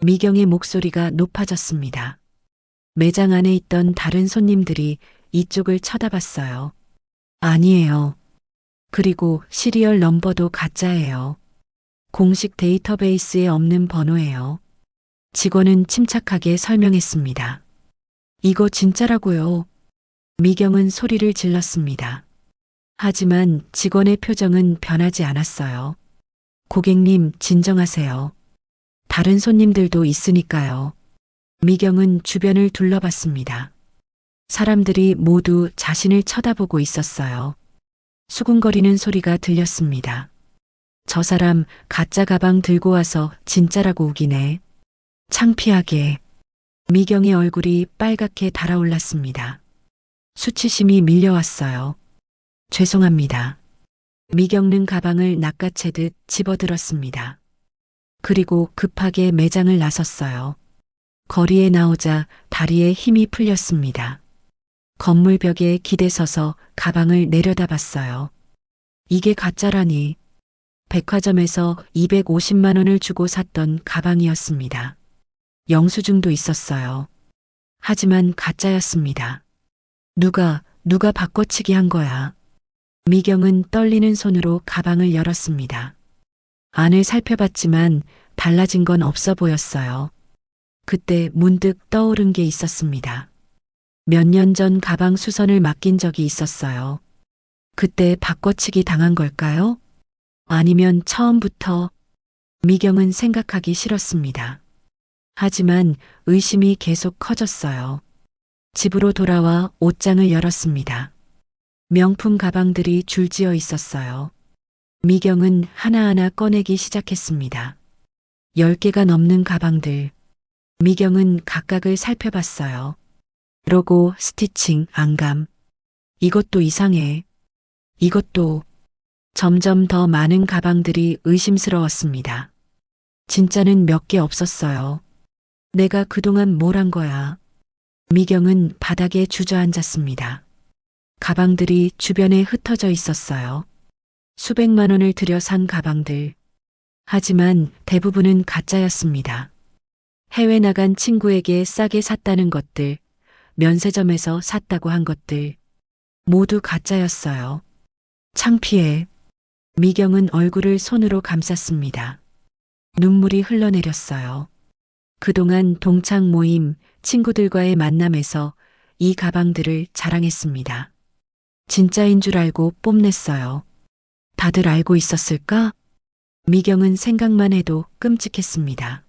미경의 목소리가 높아졌습니다. 매장 안에 있던 다른 손님들이 이쪽을 쳐다봤어요. 아니에요. 그리고 시리얼 넘버도 가짜예요. 공식 데이터베이스에 없는 번호예요. 직원은 침착하게 설명했습니다. 이거 진짜라고요. 미경은 소리를 질렀습니다. 하지만 직원의 표정은 변하지 않았어요. 고객님, 진정하세요. 다른 손님들도 있으니까요. 미경은 주변을 둘러봤습니다. 사람들이 모두 자신을 쳐다보고 있었어요. 수군거리는 소리가 들렸습니다. 저 사람 가짜 가방 들고 와서 진짜라고 우기네. 창피하게. 미경의 얼굴이 빨갛게 달아올랐습니다. 수치심이 밀려왔어요. 죄송합니다. 미경는 가방을 낚아채듯 집어들었습니다. 그리고 급하게 매장을 나섰어요. 거리에 나오자 다리에 힘이 풀렸습니다. 건물 벽에 기대서서 가방을 내려다봤어요. 이게 가짜라니. 백화점에서 250만 원을 주고 샀던 가방이었습니다. 영수증도 있었어요. 하지만 가짜였습니다. 누가 바꿔치기 한 거야. 미경은 떨리는 손으로 가방을 열었습니다. 안을 살펴봤지만 달라진 건 없어 보였어요. 그때 문득 떠오른 게 있었습니다. 몇 년 전 가방 수선을 맡긴 적이 있었어요. 그때 바꿔치기 당한 걸까요? 아니면 처음부터? 미경은 생각하기 싫었습니다. 하지만 의심이 계속 커졌어요. 집으로 돌아와 옷장을 열었습니다. 명품 가방들이 줄지어 있었어요. 미경은 하나하나 꺼내기 시작했습니다. 10개가 넘는 가방들. 미경은 각각을 살펴봤어요. 로고, 스티칭, 안감. 이것도 이상해. 이것도. 점점 더 많은 가방들이 의심스러웠습니다. 진짜는 몇 개 없었어요. 내가 그동안 뭘 한 거야. 미경은 바닥에 주저앉았습니다. 가방들이 주변에 흩어져 있었어요. 수백만 원을 들여 산 가방들. 하지만 대부분은 가짜였습니다. 해외 나간 친구에게 싸게 샀다는 것들, 면세점에서 샀다고 한 것들, 모두 가짜였어요. 창피해. 미경은 얼굴을 손으로 감쌌습니다. 눈물이 흘러내렸어요. 그동안 동창 모임, 친구들과의 만남에서 이 가방들을 자랑했습니다. 진짜인 줄 알고 뽐냈어요. 다들 알고 있었을까? 미경은 생각만 해도 끔찍했습니다.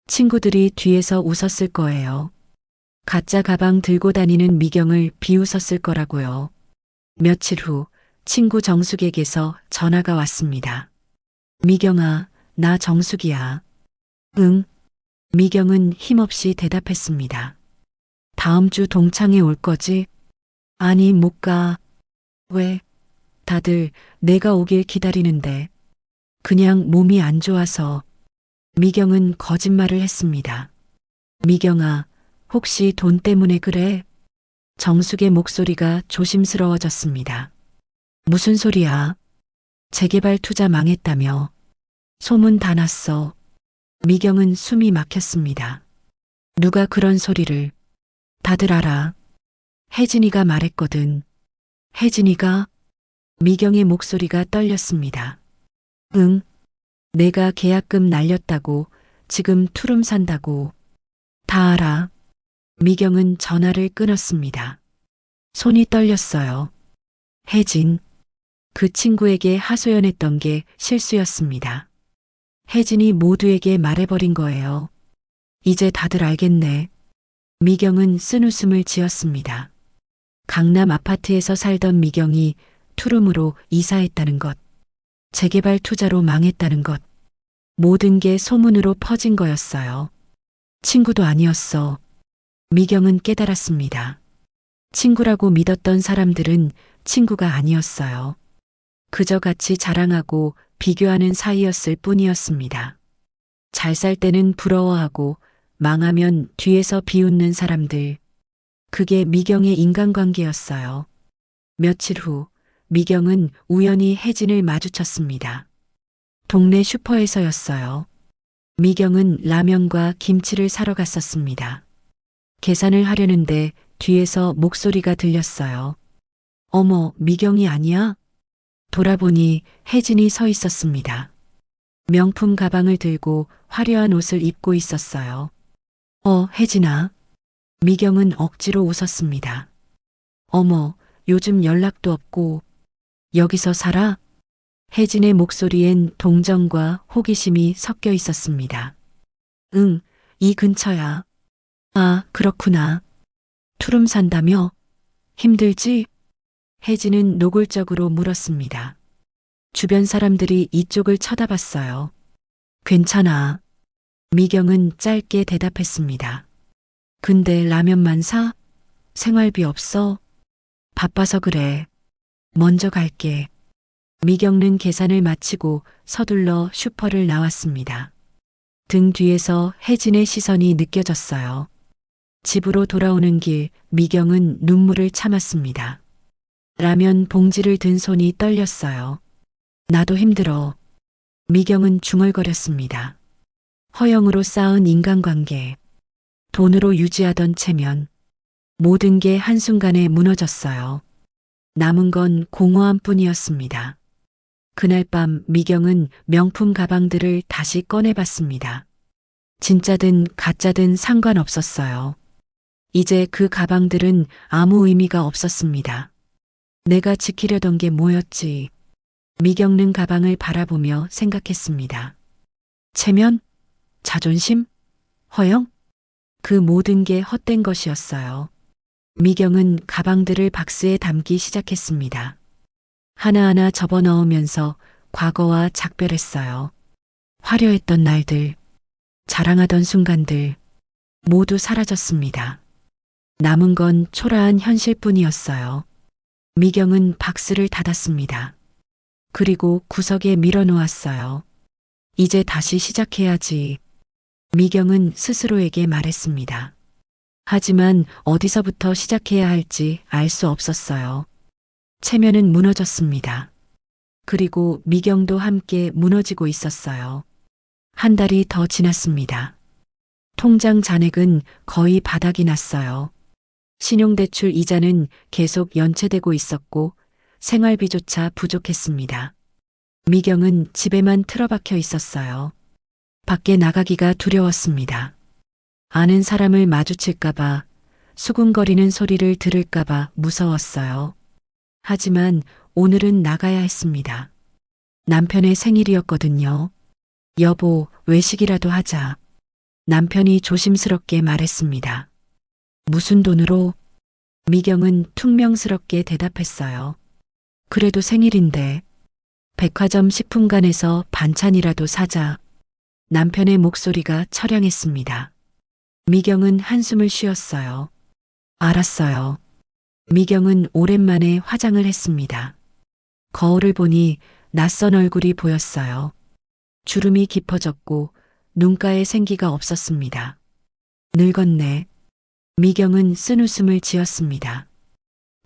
친구들이 뒤에서 웃었을 거예요. 가짜 가방 들고 다니는 미경을 비웃었을 거라고요. 며칠 후 친구 정숙에게서 전화가 왔습니다. 미경아, 나 정숙이야. 응. 미경은 힘없이 대답했습니다. 다음 주 동창회 올 거지? 아니, 못 가. 왜? 다들 내가 오길 기다리는데. 그냥 몸이 안 좋아서. 미경은 거짓말을 했습니다. 미경아, 혹시 돈 때문에 그래? 정숙의 목소리가 조심스러워졌습니다. 무슨 소리야? 재개발 투자 망했다며. 소문 다 났어. 미경은 숨이 막혔습니다. 누가 그런 소리를. 다들 알아. 혜진이가 말했거든. 혜진이가? 미경의 목소리가 떨렸습니다. 응. 내가 계약금 날렸다고, 지금 투룸 산다고. 다 알아. 미경은 전화를 끊었습니다. 손이 떨렸어요. 혜진. 그 친구에게 하소연했던 게 실수였습니다. 혜진이 모두에게 말해버린 거예요. 이제 다들 알겠네. 미경은 쓴웃음을 지었습니다. 강남 아파트에서 살던 미경이 투룸으로 이사했다는 것. 재개발 투자로 망했다는 것. 모든 게 소문으로 퍼진 거였어요. 친구도 아니었어. 미경은 깨달았습니다. 친구라고 믿었던 사람들은 친구가 아니었어요. 그저 같이 자랑하고 비교하는 사이였을 뿐이었습니다. 잘 살 때는 부러워하고 망하면 뒤에서 비웃는 사람들. 그게 미경의 인간관계였어요. 며칠 후 미경은 우연히 혜진을 마주쳤습니다. 동네 슈퍼에서였어요. 미경은 라면과 김치를 사러 갔었습니다. 계산을 하려는데 뒤에서 목소리가 들렸어요. 어머, 미경이 아니야? 돌아보니 혜진이 서 있었습니다. 명품 가방을 들고 화려한 옷을 입고 있었어요. 혜진아. 미경은 억지로 웃었습니다. 어머, 요즘 연락도 없고 여기서 살아? 혜진의 목소리엔 동정과 호기심이 섞여 있었습니다. 응, 이 근처야. 아, 그렇구나. 투룸 산다며? 힘들지? 혜진은 노골적으로 물었습니다. 주변 사람들이 이쪽을 쳐다봤어요. 괜찮아. 미경은 짧게 대답했습니다. 근데 라면만 사? 생활비 없어? 바빠서 그래. 먼저 갈게. 미경은 계산을 마치고 서둘러 슈퍼를 나왔습니다. 등 뒤에서 혜진의 시선이 느껴졌어요. 집으로 돌아오는 길 미경은 눈물을 참았습니다. 라면 봉지를 든 손이 떨렸어요. 나도 힘들어. 미경은 중얼거렸습니다. 허영으로 쌓은 인간관계, 돈으로 유지하던 체면, 모든 게 한순간에 무너졌어요. 남은 건 공허함 뿐이었습니다. 그날 밤 미경은 명품 가방들을 다시 꺼내봤습니다. 진짜든 가짜든 상관없었어요. 이제 그 가방들은 아무 의미가 없었습니다. 내가 지키려던 게 뭐였지? 미경은 가방을 바라보며 생각했습니다. 체면? 자존심? 허영? 그 모든 게 헛된 것이었어요. 미경은 가방들을 박스에 담기 시작했습니다. 하나하나 접어넣으면서 과거와 작별했어요. 화려했던 날들, 자랑하던 순간들, 모두 사라졌습니다. 남은 건 초라한 현실뿐이었어요. 미경은 박스를 닫았습니다. 그리고 구석에 밀어놓았어요. 이제 다시 시작해야지. 미경은 스스로에게 말했습니다. 하지만 어디서부터 시작해야 할지 알 수 없었어요. 체면은 무너졌습니다. 그리고 미경도 함께 무너지고 있었어요. 한 달이 더 지났습니다. 통장 잔액은 거의 바닥이 났어요. 신용대출 이자는 계속 연체되고 있었고 생활비조차 부족했습니다. 미경은 집에만 틀어박혀 있었어요. 밖에 나가기가 두려웠습니다. 아는 사람을 마주칠까봐, 수군거리는 소리를 들을까봐 무서웠어요. 하지만 오늘은 나가야 했습니다. 남편의 생일이었거든요. 여보, 외식이라도 하자. 남편이 조심스럽게 말했습니다. 무슨 돈으로? 미경은 퉁명스럽게 대답했어요. 그래도 생일인데. 백화점 식품관에서 반찬이라도 사자. 남편의 목소리가 처량했습니다. 미경은 한숨을 쉬었어요. 알았어요. 미경은 오랜만에 화장을 했습니다. 거울을 보니 낯선 얼굴이 보였어요. 주름이 깊어졌고 눈가에 생기가 없었습니다. 늙었네. 미경은 쓴웃음을 지었습니다.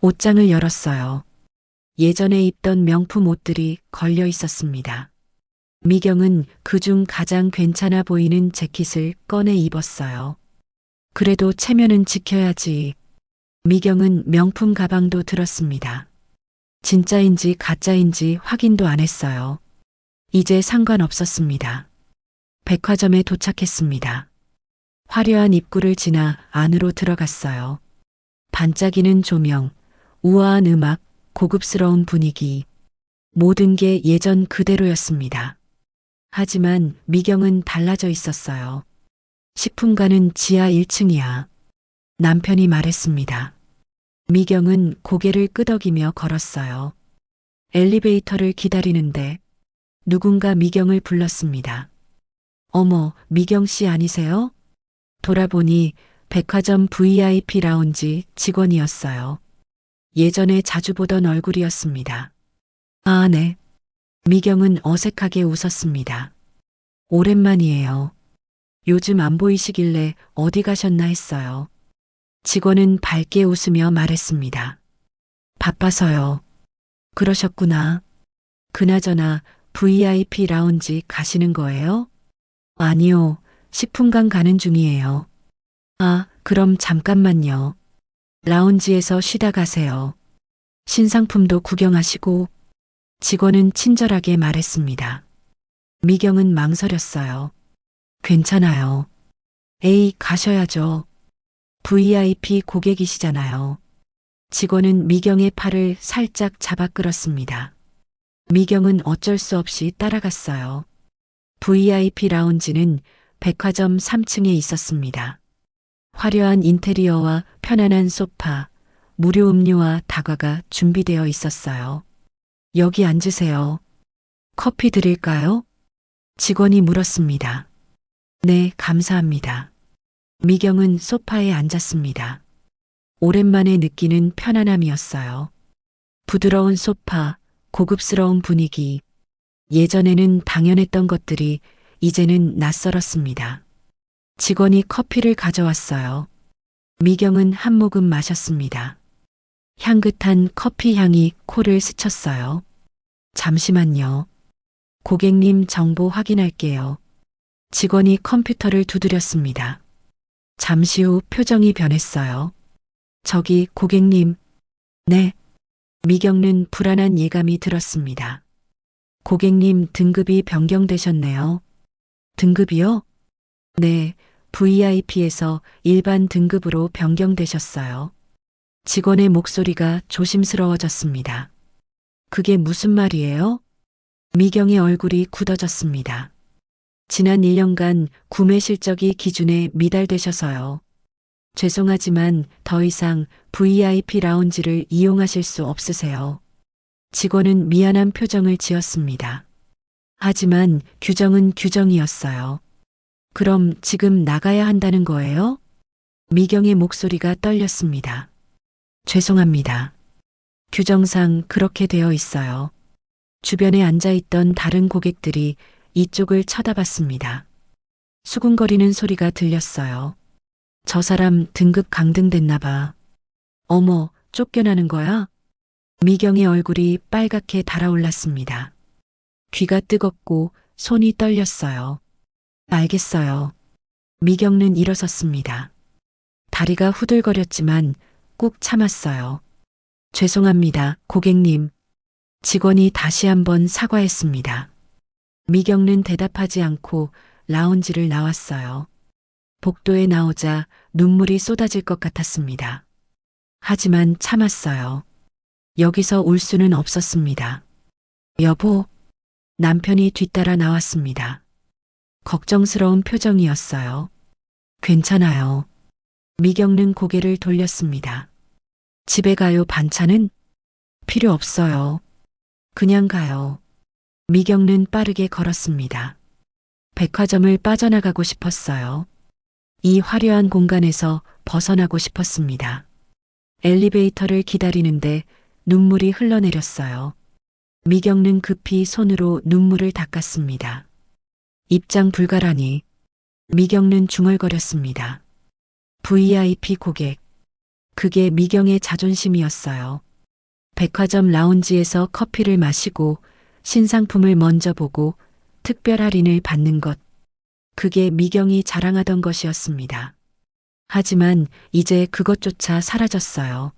옷장을 열었어요. 예전에 입던 명품 옷들이 걸려 있었습니다. 미경은 그중 가장 괜찮아 보이는 재킷을 꺼내 입었어요. 그래도 체면은 지켜야지. 미경은 명품 가방도 들었습니다. 진짜인지 가짜인지 확인도 안 했어요. 이제 상관없었습니다. 백화점에 도착했습니다. 화려한 입구를 지나 안으로 들어갔어요. 반짝이는 조명, 우아한 음악, 고급스러운 분위기. 모든 게 예전 그대로였습니다. 하지만 미경은 달라져 있었어요. 식품관은 지하 1층이야. 남편이 말했습니다. 미경은 고개를 끄덕이며 걸었어요. 엘리베이터를 기다리는데 누군가 미경을 불렀습니다. 어머, 미경 씨 아니세요? 돌아보니 백화점 VIP 라운지 직원이었어요. 예전에 자주 보던 얼굴이었습니다. 아, 네. 미경은 어색하게 웃었습니다. 오랜만이에요. 요즘 안 보이시길래 어디 가셨나 했어요. 직원은 밝게 웃으며 말했습니다. 바빠서요. 그러셨구나. 그나저나 VIP 라운지 가시는 거예요? 아니요. 10분간 가는 중이에요. 아, 그럼 잠깐만요. 라운지에서 쉬다 가세요. 신상품도 구경하시고. 직원은 친절하게 말했습니다. 미경은 망설였어요. 괜찮아요. 에이, 가셔야죠. VIP 고객이시잖아요. 직원은 미경의 팔을 살짝 잡아 끌었습니다. 미경은 어쩔 수 없이 따라갔어요. VIP 라운지는 백화점 3층에 있었습니다. 화려한 인테리어와 편안한 소파, 무료 음료와 다과가 준비되어 있었어요. 여기 앉으세요. 커피 드릴까요? 직원이 물었습니다. 네, 감사합니다. 미경은 소파에 앉았습니다. 오랜만에 느끼는 편안함이었어요. 부드러운 소파, 고급스러운 분위기. 예전에는 당연했던 것들이 이제는 낯설었습니다. 직원이 커피를 가져왔어요. 미경은 한 모금 마셨습니다. 향긋한 커피 향이 코를 스쳤어요. 잠시만요. 고객님 정보 확인할게요. 직원이 컴퓨터를 두드렸습니다. 잠시 후 표정이 변했어요. 저기 고객님. 네. 미경은 불안한 예감이 들었습니다. 고객님 등급이 변경되셨네요. 등급이요? 네, VIP에서 일반 등급으로 변경되셨어요. 직원의 목소리가 조심스러워졌습니다. 그게 무슨 말이에요? 미경의 얼굴이 굳어졌습니다. 지난 1년간 구매 실적이 기준에 미달되셔서요. 죄송하지만 더 이상 VIP 라운지를 이용하실 수 없으세요. 직원은 미안한 표정을 지었습니다. 하지만 규정은 규정이었어요. 그럼 지금 나가야 한다는 거예요? 미경의 목소리가 떨렸습니다. 죄송합니다. 규정상 그렇게 되어 있어요. 주변에 앉아있던 다른 고객들이 이쪽을 쳐다봤습니다. 수군거리는 소리가 들렸어요. 저 사람 등급 강등됐나 봐. 어머, 쫓겨나는 거야? 미경의 얼굴이 빨갛게 달아올랐습니다. 귀가 뜨겁고 손이 떨렸어요. 알겠어요. 미경은 일어섰습니다. 다리가 후들거렸지만 꾹 참았어요. 죄송합니다, 고객님. 직원이 다시 한번 사과했습니다. 미경은 대답하지 않고 라운지를 나왔어요. 복도에 나오자 눈물이 쏟아질 것 같았습니다. 하지만 참았어요. 여기서 울 수는 없었습니다. 여보, 남편이 뒤따라 나왔습니다. 걱정스러운 표정이었어요. 괜찮아요. 미경은 고개를 돌렸습니다. 집에 가요, 반찬은? 필요 없어요. 그냥 가요. 미경은 빠르게 걸었습니다. 백화점을 빠져나가고 싶었어요. 이 화려한 공간에서 벗어나고 싶었습니다. 엘리베이터를 기다리는데 눈물이 흘러내렸어요. 미경은 급히 손으로 눈물을 닦았습니다. 입장 불가라니. 미경은 중얼거렸습니다. VIP 고객. 그게 미경의 자존심이었어요. 백화점 라운지에서 커피를 마시고 신상품을 먼저 보고 특별 할인을 받는 것. 그게 미경이 자랑하던 것이었습니다. 하지만 이제 그것조차 사라졌어요.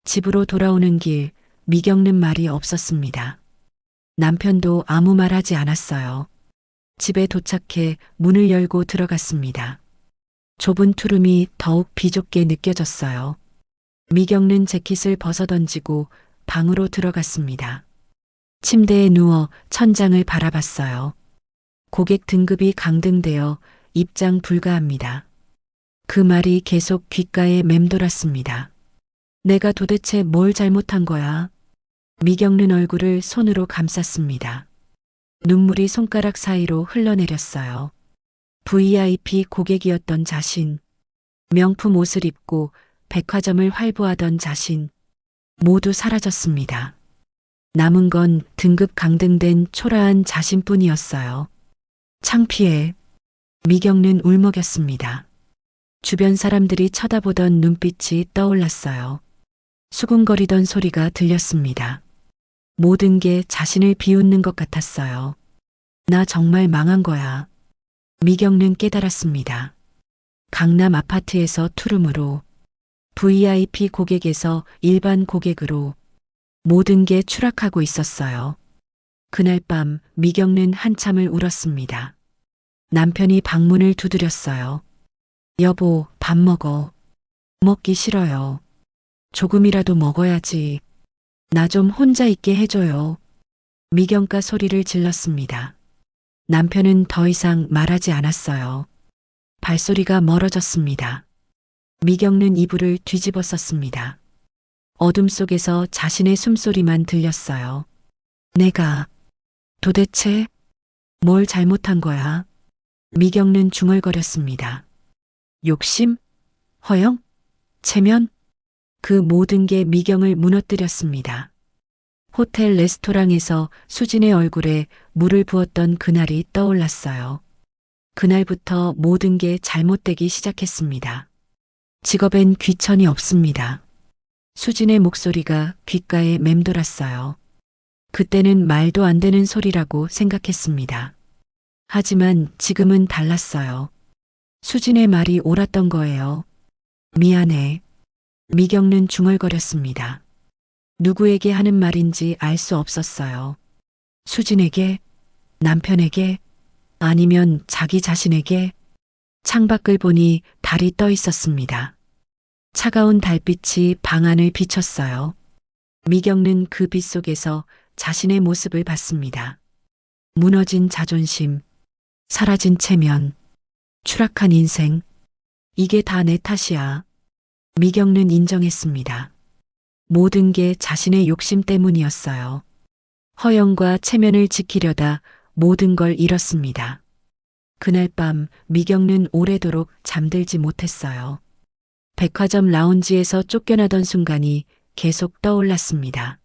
집으로 돌아오는 길, 미경은 말이 없었습니다. 남편도 아무 말 하지 않았어요. 집에 도착해 문을 열고 들어갔습니다. 좁은 투룸이 더욱 비좁게 느껴졌어요. 미경은 재킷을 벗어던지고 방으로 들어갔습니다. 침대에 누워 천장을 바라봤어요. 고객 등급이 강등되어 입장 불가합니다. 그 말이 계속 귓가에 맴돌았습니다. 내가 도대체 뭘 잘못한 거야? 미경은 얼굴을 손으로 감쌌습니다. 눈물이 손가락 사이로 흘러내렸어요. VIP 고객이었던 자신. 명품 옷을 입고 백화점을 활보하던 자신 모두 사라졌습니다. 남은 건 등급 강등된 초라한 자신뿐이었어요. 창피해. 미경은 울먹였습니다. 주변 사람들이 쳐다보던 눈빛이 떠올랐어요. 수군거리던 소리가 들렸습니다. 모든 게 자신을 비웃는 것 같았어요. 나 정말 망한 거야. 미경은 깨달았습니다. 강남 아파트에서 투룸으로, VIP 고객에서 일반 고객으로 모든 게 추락하고 있었어요. 그날 밤 미경은 한참을 울었습니다. 남편이 방문을 두드렸어요. 여보, 밥 먹어. 먹기 싫어요. 조금이라도 먹어야지. 나 좀 혼자 있게 해줘요. 미경가 소리를 질렀습니다. 남편은 더 이상 말하지 않았어요. 발소리가 멀어졌습니다. 미경은 이불을 뒤집어 썼습니다. 어둠 속에서 자신의 숨소리만 들렸어요. 내가 도대체 뭘 잘못한 거야? 미경은 중얼거렸습니다. 욕심? 허영? 체면? 그 모든 게 미경을 무너뜨렸습니다. 호텔 레스토랑에서 수진의 얼굴에 물을 부었던 그날이 떠올랐어요. 그날부터 모든 게 잘못되기 시작했습니다. 직업엔 귀천이 없습니다. 수진의 목소리가 귓가에 맴돌았어요. 그때는 말도 안 되는 소리라고 생각했습니다. 하지만 지금은 달랐어요. 수진의 말이 옳았던 거예요. 미안해. 미경은 중얼거렸습니다. 누구에게 하는 말인지 알 수 없었어요. 수진에게, 남편에게, 아니면 자기 자신에게. 창밖을 보니 달이 떠 있었습니다. 차가운 달빛이 방 안을 비췄어요. 미경은 그 빛 속에서 자신의 모습을 봤습니다. 무너진 자존심, 사라진 체면, 추락한 인생. 이게 다 내 탓이야. 미경은 인정했습니다. 모든 게 자신의 욕심 때문이었어요. 허영과 체면을 지키려다 모든 걸 잃었습니다. 그날 밤 미경은 오래도록 잠들지 못했어요. 백화점 라운지에서 쫓겨나던 순간이 계속 떠올랐습니다.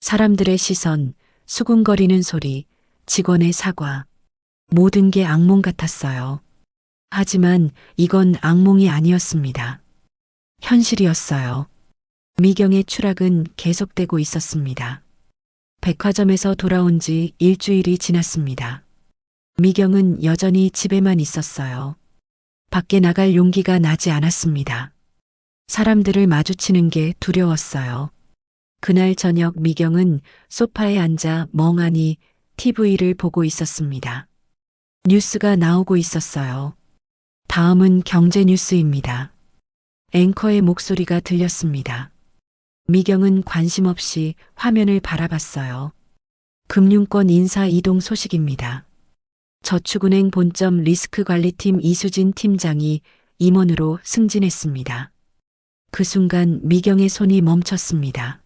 사람들의 시선, 수군거리는 소리, 직원의 사과. 모든 게 악몽 같았어요. 하지만 이건 악몽이 아니었습니다. 현실이었어요. 미경의 추락은 계속되고 있었습니다. 백화점에서 돌아온 지 일주일이 지났습니다. 미경은 여전히 집에만 있었어요. 밖에 나갈 용기가 나지 않았습니다. 사람들을 마주치는 게 두려웠어요. 그날 저녁 미경은 소파에 앉아 멍하니 TV를 보고 있었습니다. 뉴스가 나오고 있었어요. 다음은 경제 뉴스입니다. 앵커의 목소리가 들렸습니다. 미경은 관심 없이 화면을 바라봤어요. 금융권 인사 이동 소식입니다. 저축은행 본점 리스크관리팀 이수진 팀장이 임원으로 승진했습니다. 그 순간 미경의 손이 멈췄습니다.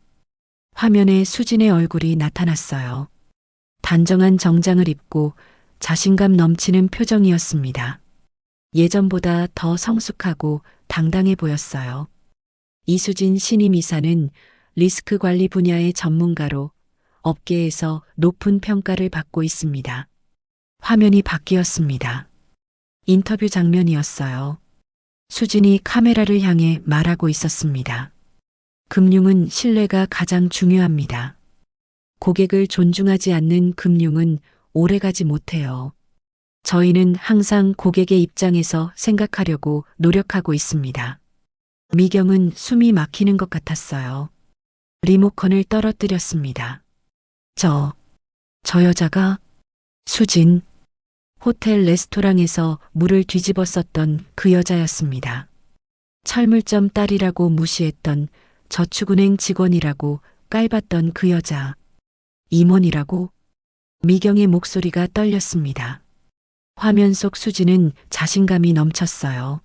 화면에 수진의 얼굴이 나타났어요. 단정한 정장을 입고 자신감 넘치는 표정이었습니다. 예전보다 더 성숙하고 당당해 보였어요. 이수진 신임 이사는 리스크 관리 분야의 전문가로 업계에서 높은 평가를 받고 있습니다. 화면이 바뀌었습니다. 인터뷰 장면이었어요. 수진이 카메라를 향해 말하고 있었습니다. 금융은 신뢰가 가장 중요합니다. 고객을 존중하지 않는 금융은 오래가지 못해요. 저희는 항상 고객의 입장에서 생각하려고 노력하고 있습니다. 미경은 숨이 막히는 것 같았어요. 리모컨을 떨어뜨렸습니다. 저 여자가 수진. 호텔 레스토랑에서 물을 뒤집어 썼던 그 여자였습니다. 철물점 딸이라고 무시했던 저축은행 직원이라고 깔봤던 그 여자. 임원이라고? 미경의 목소리가 떨렸습니다. 화면 속 수진은 자신감이 넘쳤어요.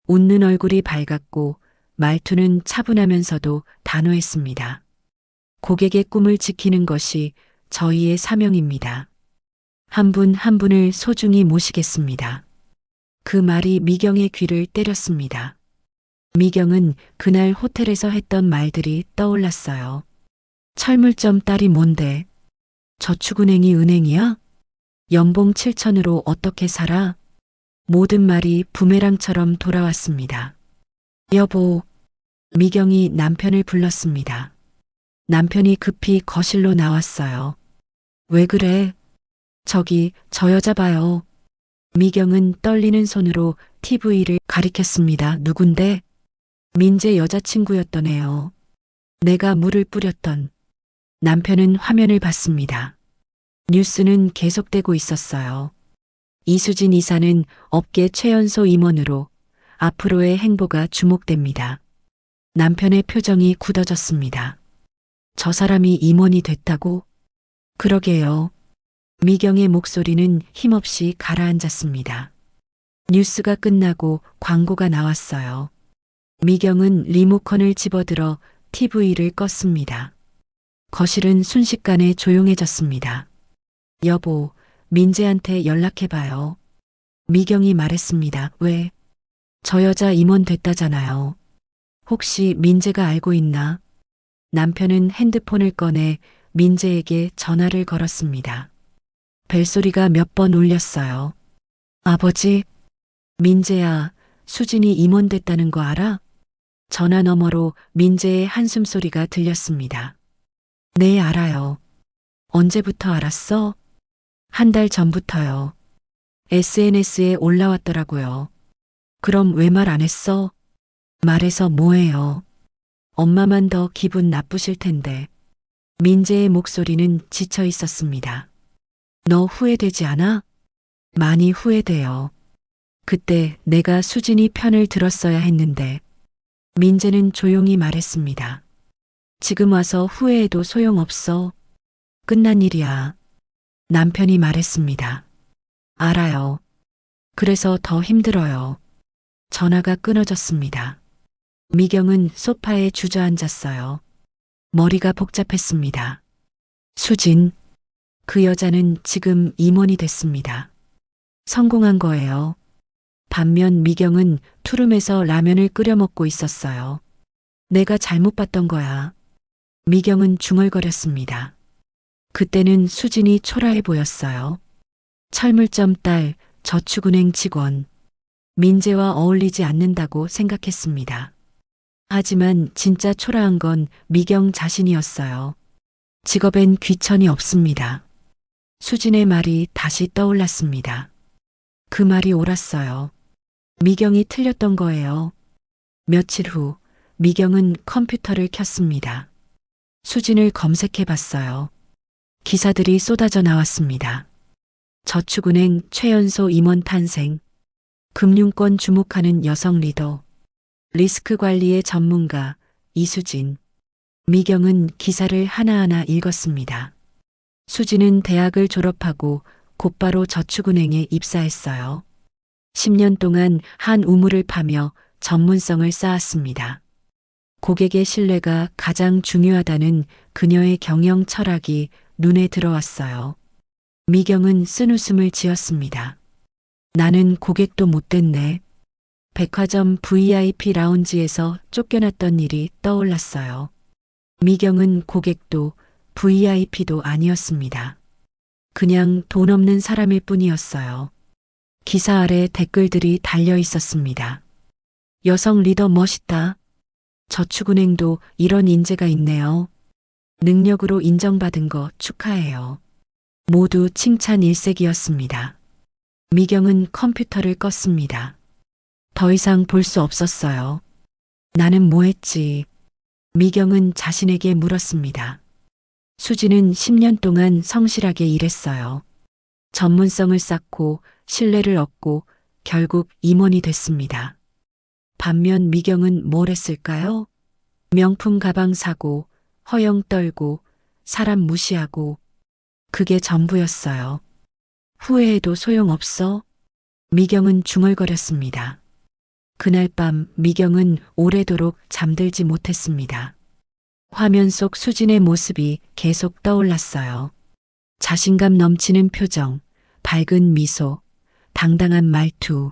웃는 얼굴이 밝았고 말투는 차분하면서도 단호했습니다. 고객의 꿈을 지키는 것이 저희의 사명입니다. 한 분 한 분을 소중히 모시겠습니다. 그 말이 미경의 귀를 때렸습니다. 미경은 그날 호텔에서 했던 말들이 떠올랐어요. 철물점 딸이 뭔데? 저축은행이 은행이야? 연봉 7천으로 어떻게 살아? 모든 말이 부메랑처럼 돌아왔습니다. 여보, 미경이 남편을 불렀습니다. 남편이 급히 거실로 나왔어요. 왜 그래? 저기, 저 여자 봐요. 미경은 떨리는 손으로 TV를 가리켰습니다. 누군데? 민재 여자친구였던 애요. 내가 물을 뿌렸던. 남편은 화면을 봤습니다. 뉴스는 계속되고 있었어요. 이수진 이사는 업계 최연소 임원으로 앞으로의 행보가 주목됩니다. 남편의 표정이 굳어졌습니다. 저 사람이 임원이 됐다고? 그러게요. 미경의 목소리는 힘없이 가라앉았습니다. 뉴스가 끝나고 광고가 나왔어요. 미경은 리모컨을 집어들어 TV를 껐습니다. 거실은 순식간에 조용해졌습니다. 여보, 민재한테 연락해봐요. 미경이 말했습니다. 왜? 저 여자 임원 됐다잖아요. 혹시 민재가 알고 있나? 남편은 핸드폰을 꺼내 민재에게 전화를 걸었습니다. 벨소리가 몇 번 울렸어요. 아버지, 민재야, 수진이 임원 됐다는 거 알아? 전화 너머로 민재의 한숨소리가 들렸습니다. 네, 알아요. 언제부터 알았어? 한 달 전부터요. SNS에 올라왔더라고요. 그럼 왜 말 안 했어? 말해서 뭐해요? 엄마만 더 기분 나쁘실 텐데. 민재의 목소리는 지쳐 있었습니다. 너 후회되지 않아? 많이 후회돼요. 그때 내가 수진이 편을 들었어야 했는데. 민재는 조용히 말했습니다. 지금 와서 후회해도 소용없어. 끝난 일이야. 남편이 말했습니다. 알아요. 그래서 더 힘들어요. 전화가 끊어졌습니다. 미경은 소파에 주저앉았어요. 머리가 복잡했습니다. 수진, 그 여자는 지금 임원이 됐습니다. 성공한 거예요. 반면 미경은 투룸에서 라면을 끓여 먹고 있었어요. 내가 잘못 봤던 거야. 미경은 중얼거렸습니다. 그때는 수진이 초라해 보였어요. 철물점 딸, 저축은행 직원. 민재와 어울리지 않는다고 생각했습니다. 하지만 진짜 초라한 건 미경 자신이었어요. 직업엔 귀천이 없습니다. 수진의 말이 다시 떠올랐습니다. 그 말이 옳았어요. 미경이 틀렸던 거예요. 며칠 후 미경은 컴퓨터를 켰습니다. 수진을 검색해 봤어요. 기사들이 쏟아져 나왔습니다. 저축은행 최연소 임원 탄생, 금융권 주목하는 여성 리더, 리스크 관리의 전문가 이수진. 미경은 기사를 하나하나 읽었습니다. 수진은 대학을 졸업하고 곧바로 저축은행에 입사했어요. 10년 동안 한 우물을 파며 전문성을 쌓았습니다. 고객의 신뢰가 가장 중요하다는 그녀의 경영 철학이 눈에 들어왔어요. 미경은 쓴웃음을 지었습니다. 나는 고객도 못 됐네. 백화점 VIP 라운지에서 쫓겨났던 일이 떠올랐어요. 미경은 고객도 VIP도 아니었습니다. 그냥 돈 없는 사람일 뿐이었어요. 기사 아래 댓글들이 달려 있었습니다. 여성 리더 멋있다. 저축은행도 이런 인재가 있네요. 능력으로 인정받은 거 축하해요. 모두 칭찬 일색이었습니다. 미경은 컴퓨터를 껐습니다. 더 이상 볼 수 없었어요. 나는 뭐 했지? 미경은 자신에게 물었습니다. 수지는 10년 동안 성실하게 일했어요. 전문성을 쌓고 신뢰를 얻고 결국 임원이 됐습니다. 반면 미경은 뭘 했을까요? 명품 가방 사고, 허영 떨고, 사람 무시하고, 그게 전부였어요. 후회해도 소용없어? 미경은 중얼거렸습니다. 그날 밤 미경은 오래도록 잠들지 못했습니다. 화면 속 수진의 모습이 계속 떠올랐어요. 자신감 넘치는 표정, 밝은 미소, 당당한 말투.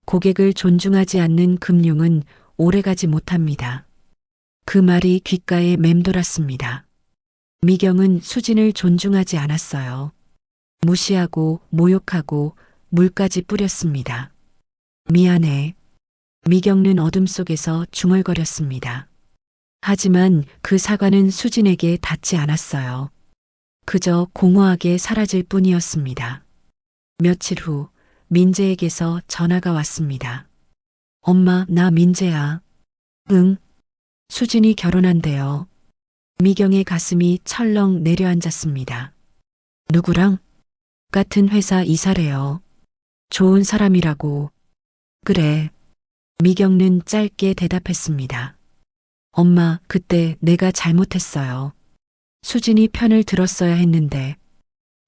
고객을 존중하지 않는 금융은 오래가지 못합니다. 그 말이 귓가에 맴돌았습니다. 미경은 수진을 존중하지 않았어요. 무시하고 모욕하고 물까지 뿌렸습니다. 미안해. 미경은 어둠 속에서 중얼거렸습니다. 하지만 그 사과는 수진에게 닿지 않았어요. 그저 공허하게 사라질 뿐이었습니다. 며칠 후 민재에게서 전화가 왔습니다. 엄마, 나 민재야. 응. 수진이 결혼한대요. 미경의 가슴이 철렁 내려앉았습니다. 누구랑? 같은 회사 이사래요. 좋은 사람이라고. 그래. 미경은 짧게 대답했습니다. 엄마, 그때 내가 잘못했어요. 수진이 편을 들었어야 했는데.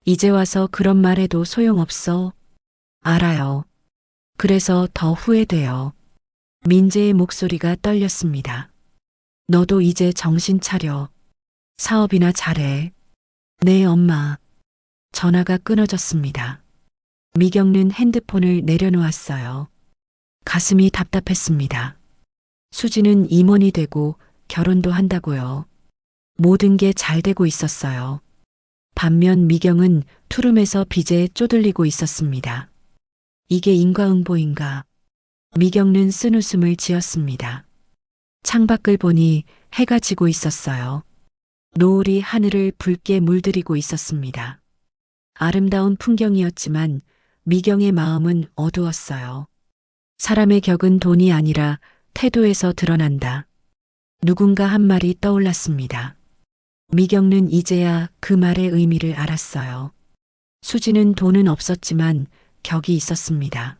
이제 와서 그런 말 해도 소용없어. 알아요. 그래서 더 후회돼요. 민재의 목소리가 떨렸습니다. 너도 이제 정신 차려. 사업이나 잘해. 네, 엄마. 전화가 끊어졌습니다. 미경은 핸드폰을 내려놓았어요. 가슴이 답답했습니다. 수지는 임원이 되고 결혼도 한다고요. 모든 게 잘 되고 있었어요. 반면 미경은 투룸에서 빚에 쪼들리고 있었습니다. 이게 인과응보인가? 미경은 쓴웃음을 지었습니다. 창밖을 보니 해가 지고 있었어요. 노을이 하늘을 붉게 물들이고 있었습니다. 아름다운 풍경이었지만 미경의 마음은 어두웠어요. 사람의 격은 돈이 아니라 태도에서 드러난다. 누군가 한 말이 떠올랐습니다. 미경은 이제야 그 말의 의미를 알았어요. 수지는 돈은 없었지만 격이 있었습니다.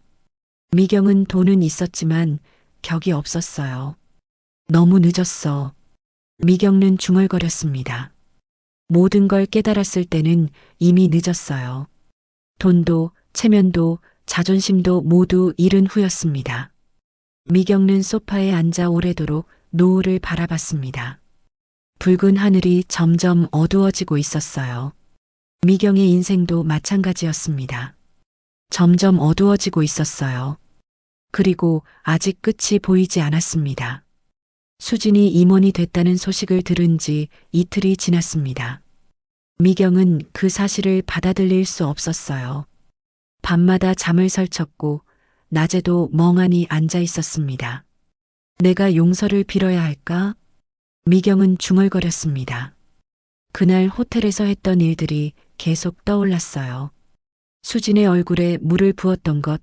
미경은 돈은 있었지만 격이 없었어요. 너무 늦었어. 미경은 중얼거렸습니다. 모든 걸 깨달았을 때는 이미 늦었어요. 돈도, 체면도, 자존심도 모두 잃은 후였습니다. 미경은 소파에 앉아 오래도록 노을을 바라봤습니다. 붉은 하늘이 점점 어두워지고 있었어요. 미경의 인생도 마찬가지였습니다. 점점 어두워지고 있었어요. 그리고 아직 끝이 보이지 않았습니다. 수진이 임원이 됐다는 소식을 들은 지 이틀이 지났습니다. 미경은 그 사실을 받아들일 수 없었어요. 밤마다 잠을 설쳤고 낮에도 멍하니 앉아 있었습니다. 내가 용서를 빌어야 할까? 미경은 중얼거렸습니다. 그날 호텔에서 했던 일들이 계속 떠올랐어요. 수진의 얼굴에 물을 부었던 것,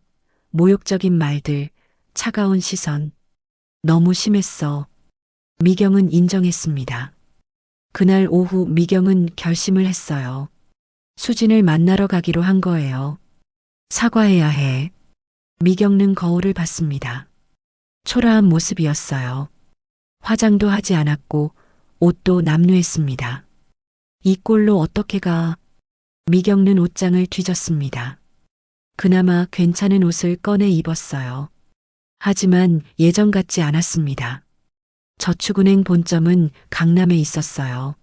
모욕적인 말들, 차가운 시선. 너무 심했어. 미경은 인정했습니다. 그날 오후 미경은 결심을 했어요. 수진을 만나러 가기로 한 거예요. 사과해야 해. 미경은 거울을 봤습니다. 초라한 모습이었어요. 화장도 하지 않았고 옷도 남루했습니다. 이 꼴로 어떻게 가? 미경은 옷장을 뒤졌습니다. 그나마 괜찮은 옷을 꺼내 입었어요. 하지만 예전 같지 않았습니다. 저축은행 본점은 강남에 있었어요.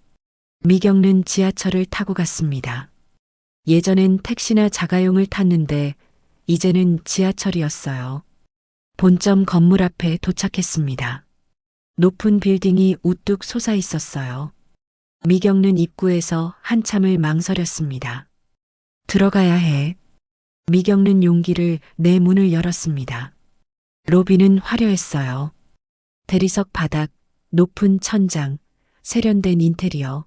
미경은 지하철을 타고 갔습니다. 예전엔 택시나 자가용을 탔는데 이제는 지하철이었어요. 본점 건물 앞에 도착했습니다. 높은 빌딩이 우뚝 솟아 있었어요. 미경은 입구에서 한참을 망설였습니다. 들어가야 해. 미경은 용기를 내 문을 열었습니다. 로비는 화려했어요. 대리석 바닥, 높은 천장, 세련된 인테리어.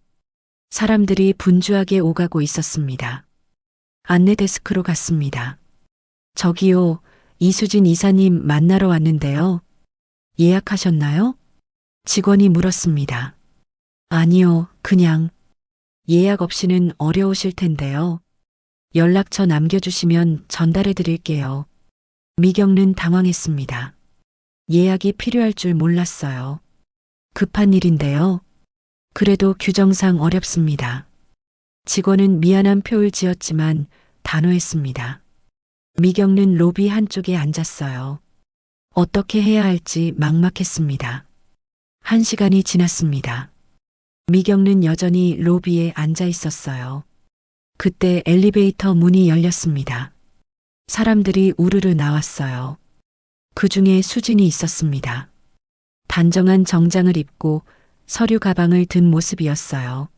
사람들이 분주하게 오가고 있었습니다. 안내 데스크로 갔습니다. 저기요, 이수진 이사님 만나러 왔는데요. 예약하셨나요? 직원이 물었습니다. 아니요, 그냥. 예약 없이는 어려우실 텐데요. 연락처 남겨주시면 전달해 드릴게요. 미경은 당황했습니다. 예약이 필요할 줄 몰랐어요. 급한 일인데요. 그래도 규정상 어렵습니다. 직원은 미안한 표를 지었지만 단호했습니다. 미경은 로비 한쪽에 앉았어요. 어떻게 해야 할지 막막했습니다. 1시간이 지났습니다. 미경은 여전히 로비에 앉아 있었어요. 그때 엘리베이터 문이 열렸습니다. 사람들이 우르르 나왔어요. 그 중에 수진이 있었습니다. 단정한 정장을 입고 서류 가방을 든 모습이었어요.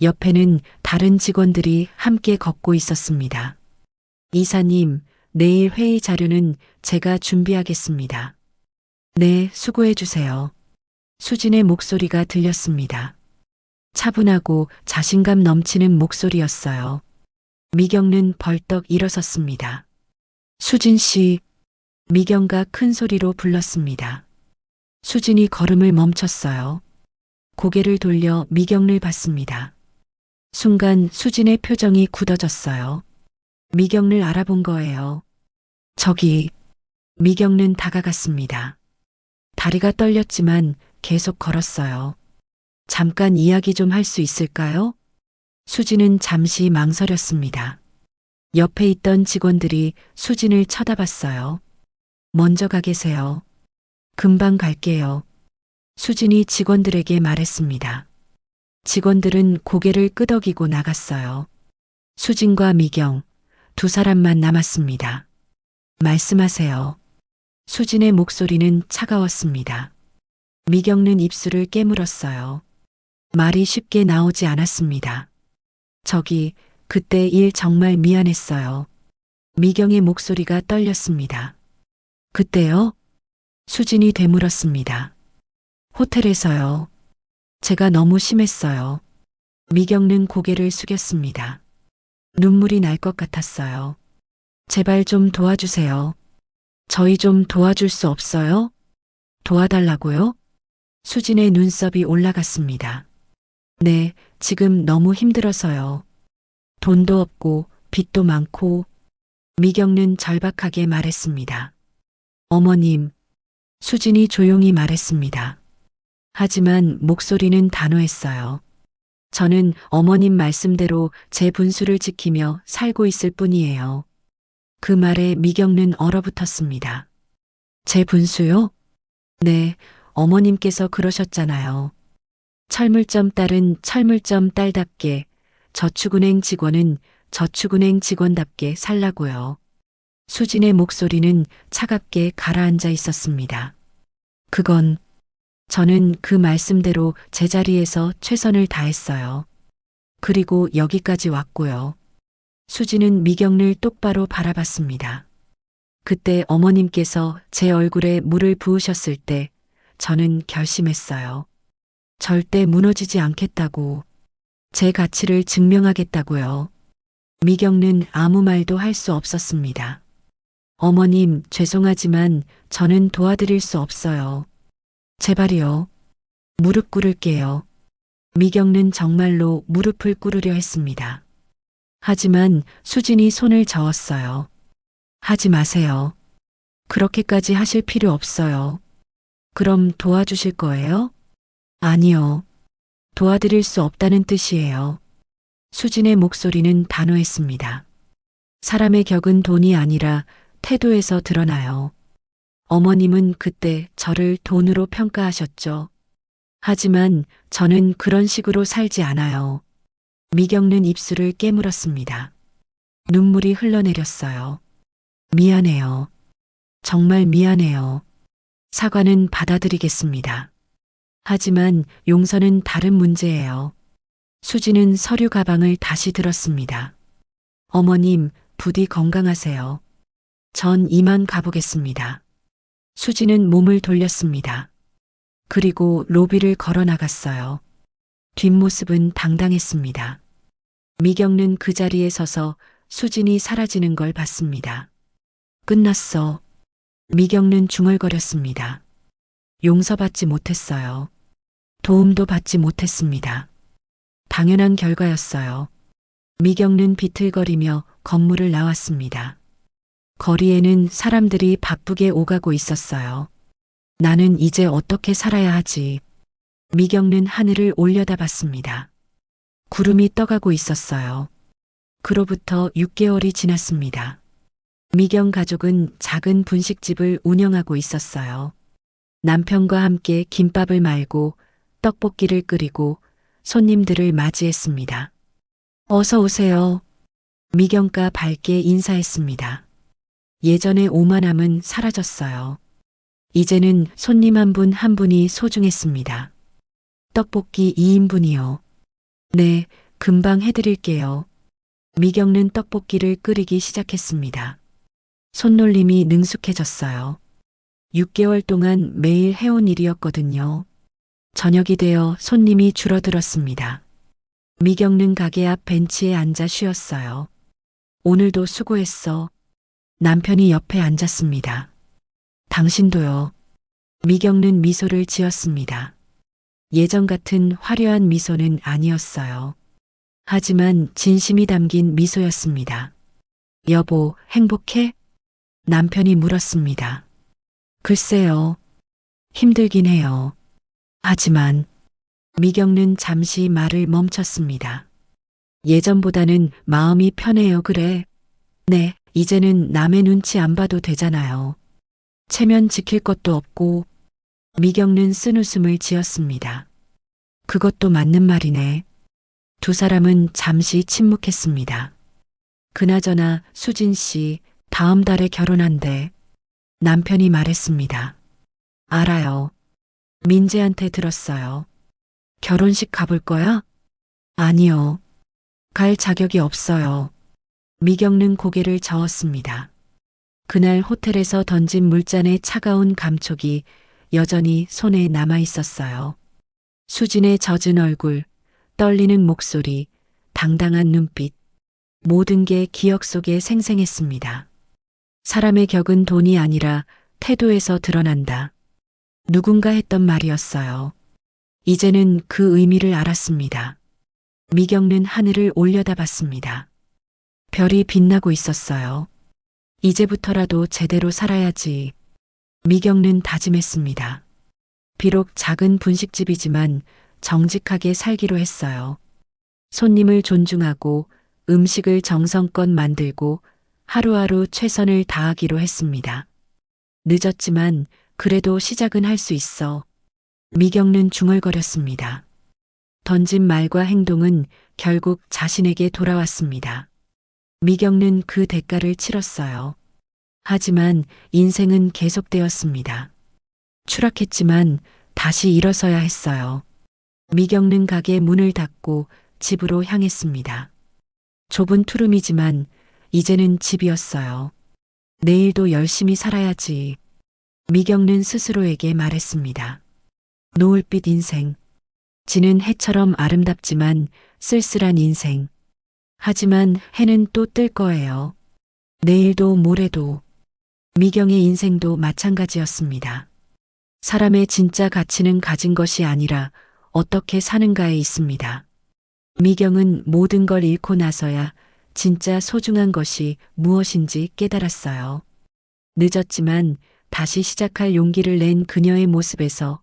옆에는 다른 직원들이 함께 걷고 있었습니다. 이사님, 내일 회의 자료는 제가 준비하겠습니다. 네, 수고해 주세요. 수진의 목소리가 들렸습니다. 차분하고 자신감 넘치는 목소리였어요. 미경은 벌떡 일어섰습니다. 수진 씨, 미경가 큰 소리로 불렀습니다. 수진이 걸음을 멈췄어요. 고개를 돌려 미경을 봤습니다. 순간 수진의 표정이 굳어졌어요. 미경을 알아본 거예요. 저기, 미경은 다가갔습니다. 다리가 떨렸지만 계속 걸었어요. 잠깐 이야기 좀 할 수 있을까요? 수진은 잠시 망설였습니다. 옆에 있던 직원들이 수진을 쳐다봤어요. 먼저 가 계세요. 금방 갈게요. 수진이 직원들에게 말했습니다. 직원들은 고개를 끄덕이고 나갔어요. 수진과 미경, 두 사람만 남았습니다. 말씀하세요. 수진의 목소리는 차가웠습니다. 미경은 입술을 깨물었어요. 말이 쉽게 나오지 않았습니다. 저기, 그때 일 정말 미안했어요. 미경의 목소리가 떨렸습니다. 그때요? 수진이 되물었습니다. 호텔에서요. 제가 너무 심했어요. 미경은 고개를 숙였습니다. 눈물이 날 것 같았어요. 제발 좀 도와주세요. 저희 좀 도와줄 수 없어요? 도와달라고요? 수진의 눈썹이 올라갔습니다. 네, 지금 너무 힘들어서요. 돈도 없고 빚도 많고. 미경은 절박하게 말했습니다. 어머님, 수진이 조용히 말했습니다. 하지만 목소리는 단호했어요. 저는 어머님 말씀대로 제 분수를 지키며 살고 있을 뿐이에요. 그 말에 미경은 얼어붙었습니다. 제 분수요? 네, 어머님께서 그러셨잖아요. 철물점 딸은 철물점 딸답게, 저축은행 직원은 저축은행 직원답게 살라고요. 수진의 목소리는 차갑게 가라앉아 있었습니다. 그건 저는 그 말씀대로 제자리에서 최선을 다했어요. 그리고 여기까지 왔고요. 수진은 미경을 똑바로 바라봤습니다. 그때 어머님께서 제 얼굴에 물을 부으셨을 때 저는 결심했어요. 절대 무너지지 않겠다고, 제 가치를 증명하겠다고요. 미경은 아무 말도 할 수 없었습니다. 어머님, 죄송하지만 저는 도와드릴 수 없어요. 제발이요. 무릎 꿇을게요. 미경은 정말로 무릎을 꿇으려 했습니다. 하지만 수진이 손을 저었어요. 하지 마세요. 그렇게까지 하실 필요 없어요. 그럼 도와주실 거예요? 아니요. 도와드릴 수 없다는 뜻이에요. 수진의 목소리는 단호했습니다. 사람의 격은 돈이 아니라 태도에서 드러나요. 어머님은 그때 저를 돈으로 평가하셨죠. 하지만 저는 그런 식으로 살지 않아요. 미경은 입술을 깨물었습니다. 눈물이 흘러내렸어요. 미안해요. 정말 미안해요. 사과는 받아들이겠습니다. 하지만 용서는 다른 문제예요. 수진은 서류 가방을 다시 들었습니다. 어머님, 부디 건강하세요. 전 이만 가보겠습니다. 수진은 몸을 돌렸습니다. 그리고 로비를 걸어 나갔어요. 뒷모습은 당당했습니다. 미경은 그 자리에 서서 수진이 사라지는 걸 봤습니다. 끝났어. 미경은 중얼거렸습니다. 용서받지 못했어요. 도움도 받지 못했습니다. 당연한 결과였어요. 미경은 비틀거리며 건물을 나왔습니다. 거리에는 사람들이 바쁘게 오가고 있었어요. 나는 이제 어떻게 살아야 하지? 미경은 하늘을 올려다봤습니다. 구름이 떠가고 있었어요. 그로부터 6개월이 지났습니다. 미경 가족은 작은 분식집을 운영하고 있었어요. 남편과 함께 김밥을 말고 떡볶이를 끓이고 손님들을 맞이했습니다. 어서 오세요. 미경가 밝게 인사했습니다. 예전의 오만함은 사라졌어요. 이제는 손님 한 분 한 분이 소중했습니다. 떡볶이 2인분이요. 네, 금방 해드릴게요. 미경는 떡볶이를 끓이기 시작했습니다. 손놀림이 능숙해졌어요. 6개월 동안 매일 해온 일이었거든요. 저녁이 되어 손님이 줄어들었습니다. 미경는 가게 앞 벤치에 앉아 쉬었어요. 오늘도 수고했어. 남편이 옆에 앉았습니다. 당신도요. 미경는 미소를 지었습니다. 예전 같은 화려한 미소는 아니었어요. 하지만 진심이 담긴 미소였습니다. 여보, 행복해? 남편이 물었습니다. 글쎄요. 힘들긴 해요. 하지만 미경는 잠시 말을 멈췄습니다. 예전보다는 마음이 편해요, 그래? 네, 이제는 남의 눈치 안 봐도 되잖아요. 체면 지킬 것도 없고. 미경는 쓴웃음을 지었습니다. 그것도 맞는 말이네. 두 사람은 잠시 침묵했습니다. 그나저나 수진 씨 다음 달에 결혼한대. 남편이 말했습니다. 알아요. 민재한테 들었어요. 결혼식 가볼 거야? 아니요. 갈 자격이 없어요. 미경는 고개를 저었습니다. 그날 호텔에서 던진 물잔의 차가운 감촉이 여전히 손에 남아 있었어요. 수진의 젖은 얼굴, 떨리는 목소리, 당당한 눈빛, 모든 게 기억 속에 생생했습니다. 사람의 격은 돈이 아니라 태도에서 드러난다. 누군가 했던 말이었어요. 이제는 그 의미를 알았습니다. 미경는 하늘을 올려다봤습니다. 별이 빛나고 있었어요. 이제부터라도 제대로 살아야지. 미경는 다짐했습니다. 비록 작은 분식집이지만 정직하게 살기로 했어요. 손님을 존중하고 음식을 정성껏 만들고 하루하루 최선을 다하기로 했습니다. 늦었지만 그래도 시작은 할 수 있어. 미경는 중얼거렸습니다. 던진 말과 행동은 결국 자신에게 돌아왔습니다. 미경는 그 대가를 치렀어요. 하지만 인생은 계속되었습니다. 추락했지만 다시 일어서야 했어요. 미경는 가게 문을 닫고 집으로 향했습니다. 좁은 투룸이지만 이제는 집이었어요. 내일도 열심히 살아야지. 미경는 스스로에게 말했습니다. 노을빛 인생. 지는 해처럼 아름답지만 쓸쓸한 인생. 하지만 해는 또 뜰 거예요. 내일도 모레도. 미경의 인생도 마찬가지였습니다. 사람의 진짜 가치는 가진 것이 아니라 어떻게 사는가에 있습니다. 미경은 모든 걸 잃고 나서야 진짜 소중한 것이 무엇인지 깨달았어요. 늦었지만 다시 시작할 용기를 낸 그녀의 모습에서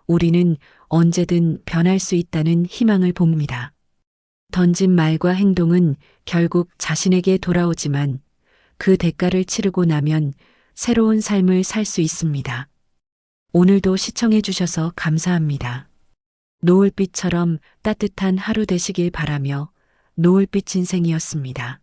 우리는 언제든 변할 수 있다는 희망을 봅니다. 던진 말과 행동은 결국 자신에게 돌아오지만 그 대가를 치르고 나면 새로운 삶을 살 수 있습니다. 오늘도 시청해 주셔서 감사합니다. 노을빛처럼 따뜻한 하루 되시길 바라며 노을빛 인생이었습니다.